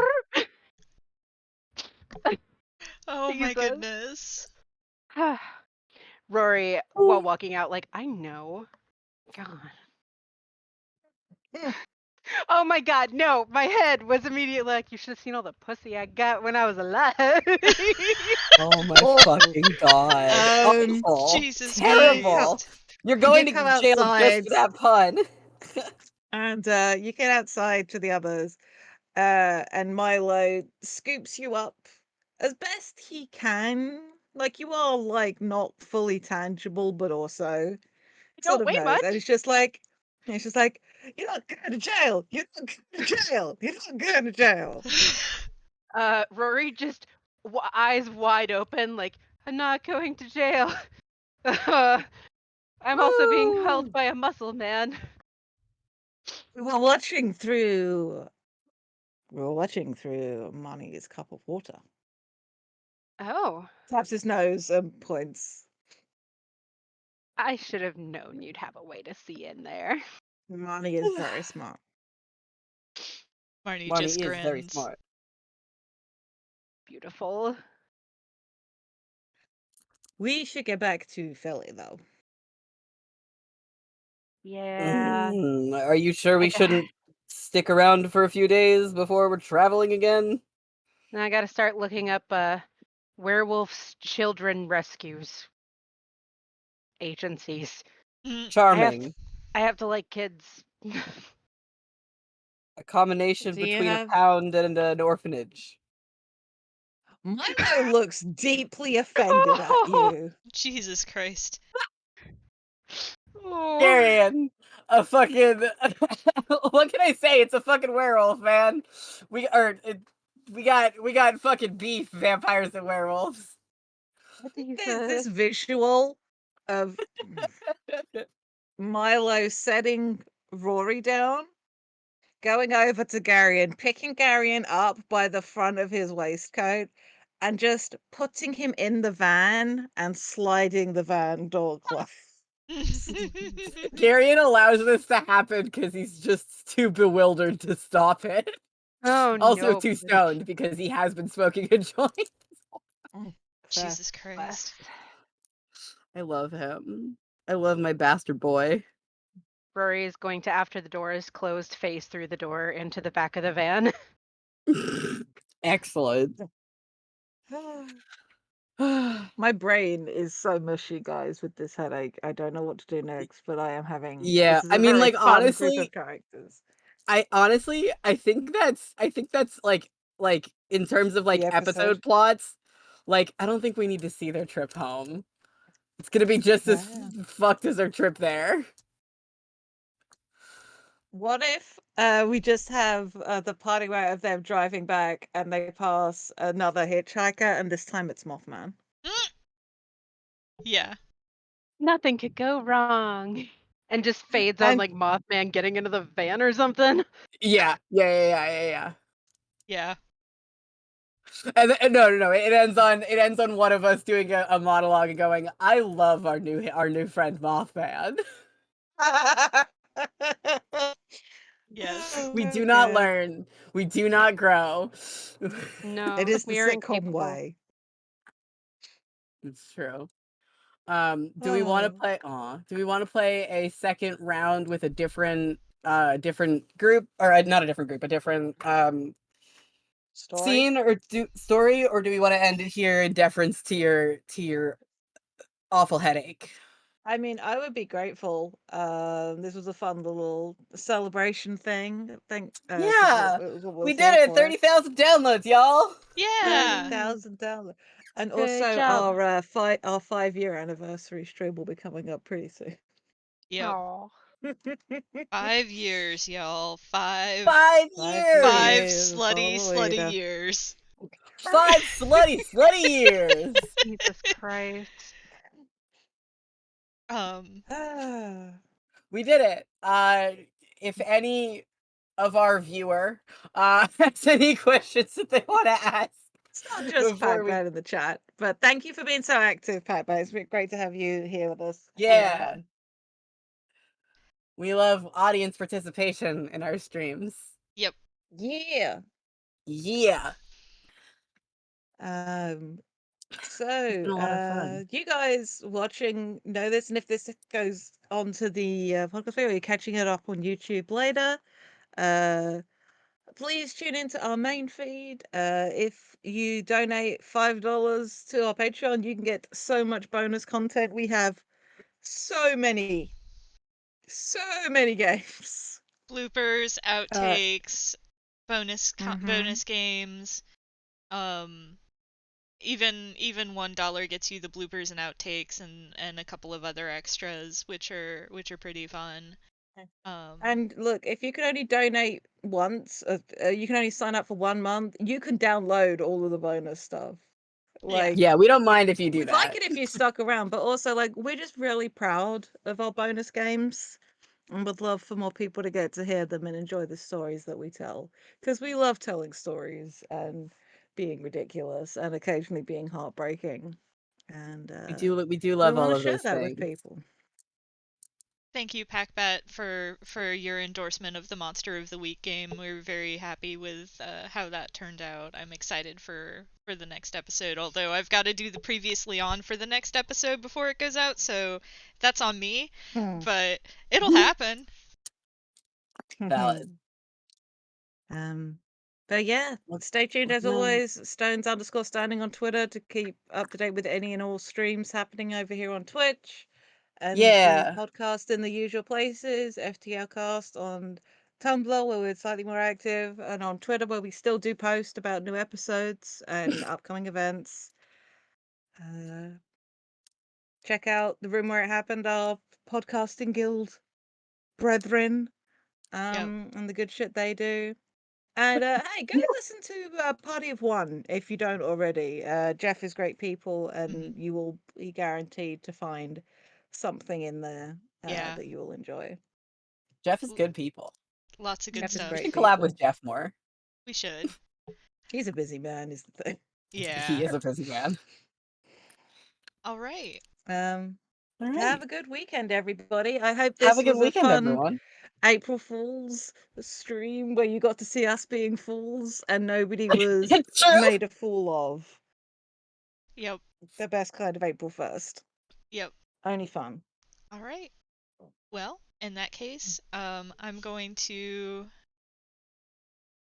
Oh my Jesus. goodness. Rory, while walking out, like, I know. God. Oh my God, no! My head was immediately like, you should have seen all the pussy I got when I was alive. Oh my Awful. fucking God. Awful. Jesus Terrible. Christ. You're You going come to jail just outside for that pun. and you get outside to the others, and Milo scoops you up as best he can. Like you are like not fully tangible, but also sort Don't of weigh knows. And much. it's just like, you're not going to jail. You're not going to jail. You're not going to jail. Rory just eyes wide open, like, I'm not going to jail. I'm also being held Woo! by a muscle man. We were watching through We were watching through Marnie's cup of water. Oh, Taps his nose and points. I should have known you'd have a way to see in there. Marnie is very smart. Marnie just Marnie is very grins. smart. Beautiful. We should get back to Philly, though. Yeah. Are you sure we shouldn't stick around for a few days before we're traveling again? Now I got to start looking up werewolves children rescues agencies. Mm, Charming. I have to like kids. A combination Do you between a have... pound and an orphanage. Milo looks deeply offended at you. Jesus Christ. Oh. Darian, a fucking what can I say? It's a fucking werewolf, man. We got fucking beef, vampires and werewolves. This visual of Milo setting Rory down, going over to Garion, picking Garion up by the front of his waistcoat, and just putting him in the van and sliding the van door closed. Darian allows this to happen because he's just too bewildered to stop it. Oh Also no. too stoned because he has been smoking a joint. Fair. Jesus Christ. I love him. I love my bastard boy. Rory is going to, after the door is closed, face through the door into the back of the van. Excellent. My brain is so mushy, guys, with this headache. I don't know what to do next, but I am having... Yeah, This is I a mean, very like, fun group honestly, of characters. I think that's like in terms of The like episode. episode plots, like I don't think we need to see their trip home. It's gonna be just as Yeah. fucked as their trip there. What if we just have the party way of them driving back and they pass another hitchhiker and this time it's Mothman? Mm, yeah. Nothing could go wrong. And just fades on And like Mothman getting into the van or something. Yeah. Yeah. And no. It ends on one of us doing a monologue and going, "I love our new friend Mothman." Yes. We oh, do not God. learn. We do not grow. It No, is the we are sitcom incapable. way. It's true. Do we want to Oh. play do we want to play a second round with a different group or not a different group, a different Story? scene or story, or do we want to end it here in deference to your awful headache? I mean, I would be grateful. This was a fun little celebration thing. I think because Yeah. it was what We was did here it. for. 30,000 downloads, y'all. Yeah. 30,000 downloads. And Good also job. our 5-year anniversary stream will be coming up pretty soon. Yep. Oh. 5 years, y'all. Five 5 5 five years. years, slutty, all the slutty later. years. 5 slutty years. Jesus Christ. Um, Ah, We did it. If any of our viewer has any questions that they want to ask it's not just before we Pac-Man in the chat, but thank you for being so active, Pac-Man. It's been great to have you here with us. Having yeah, fun. we love audience participation in our streams. yep. Yeah. Yeah, Um, it's so, been a lot of fun. you guys watching know this, and if this goes onto the podcast, or you're catching it up on YouTube later, uh, please tune into our main feed. If you donate $5 to our Patreon, you can get so much bonus content. We have so many, so many games. Bloopers, Uh, outtakes, mhm. bonus games. Um, even $1 gets you the bloopers and outtakes and a couple of other extras, which are pretty fun. And look, if you can only donate once, you can only sign up for 1 month. You can download all of the bonus stuff. Yeah. Like, Yeah, we don't mind if you do we'd like that. it if you stuck around, but also like we're just really proud of our bonus games. and would love for more people to get to hear them and enjoy the stories that we tell, because we love telling stories and being ridiculous and occasionally being heartbreaking, and We do we love want all to of share those that with things. people. Thank you, Packbat, for your endorsement of the Monster of the Week game. We're very happy with how that turned out. I'm excited for the next episode, although I've got to do the previously on for the next episode before it goes out, so that's on me, but it'll happen. Valid. But yeah, stay tuned as No. always. Stones_standing on Twitter to keep up to date with any and all streams happening over here on Twitch. And the Yeah. podcast in the usual places, FTL Cast on Tumblr, where we're slightly more active, and on Twitter, where we still do post about new episodes and upcoming events. Check out the room where it happened, our podcasting guild brethren, Yep. and the good shit they do. And hey, go listen to Party of One if you don't already. Jeff is great people, and you will be guaranteed to find something in there Yeah. that you will enjoy. Jeff is good people. Lots of good Jeff is stuff. We great should collab people. with Jeff more. We should. He's a busy man, is the thing. Yeah. He is a busy man. All right. Um, All right. have a good weekend, everybody. I hope Have this a good was a weekend, fun everyone. April Fool's stream where you got to see us being fools and nobody was It's true. made a fool of. Yep. The best kind of April 1st. Yep. Only fun. All right. Well, in that case, I'm going to.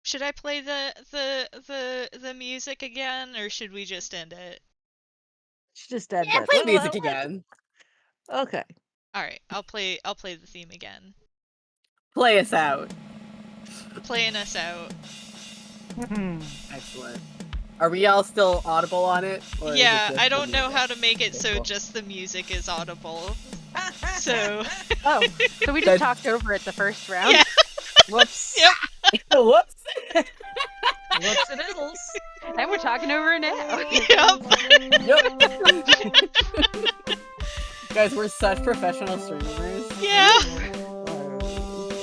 Should I play the music again, or should we just end it? Should just end Yeah, it. play music again. Okay. All right, I'll play the theme again. Play us out. Playing us out. Excellent. Are we all still audible on it? Or is it Yeah, just I the don't know music? how to make it so Cool. just the music is audible. So. Oh, so we just talked over it the first round. Yeah. Whoops. Yep. Whoops. Whoops and iddles. And we're talking over it now. Yep. Guys, we're such professional streamers. Yeah.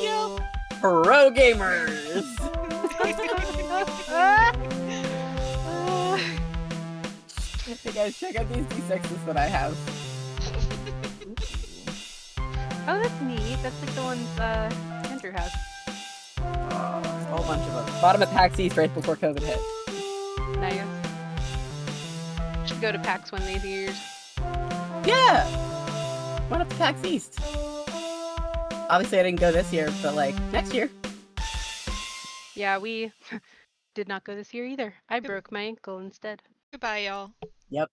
Yep. Pro gamers. Hey guys, check out these D6s that I have. Oh, that's neat. That's like the ones Andrew has. A whole bunch of them. Bought them at PAX East right before COVID hit. Nice. Should go to PAX one of these years. Yeah! Went up to PAX East. Obviously I didn't go this year, but like, next year. Yeah, we did not go this year either. I broke my ankle instead. Goodbye, y'all. Yep.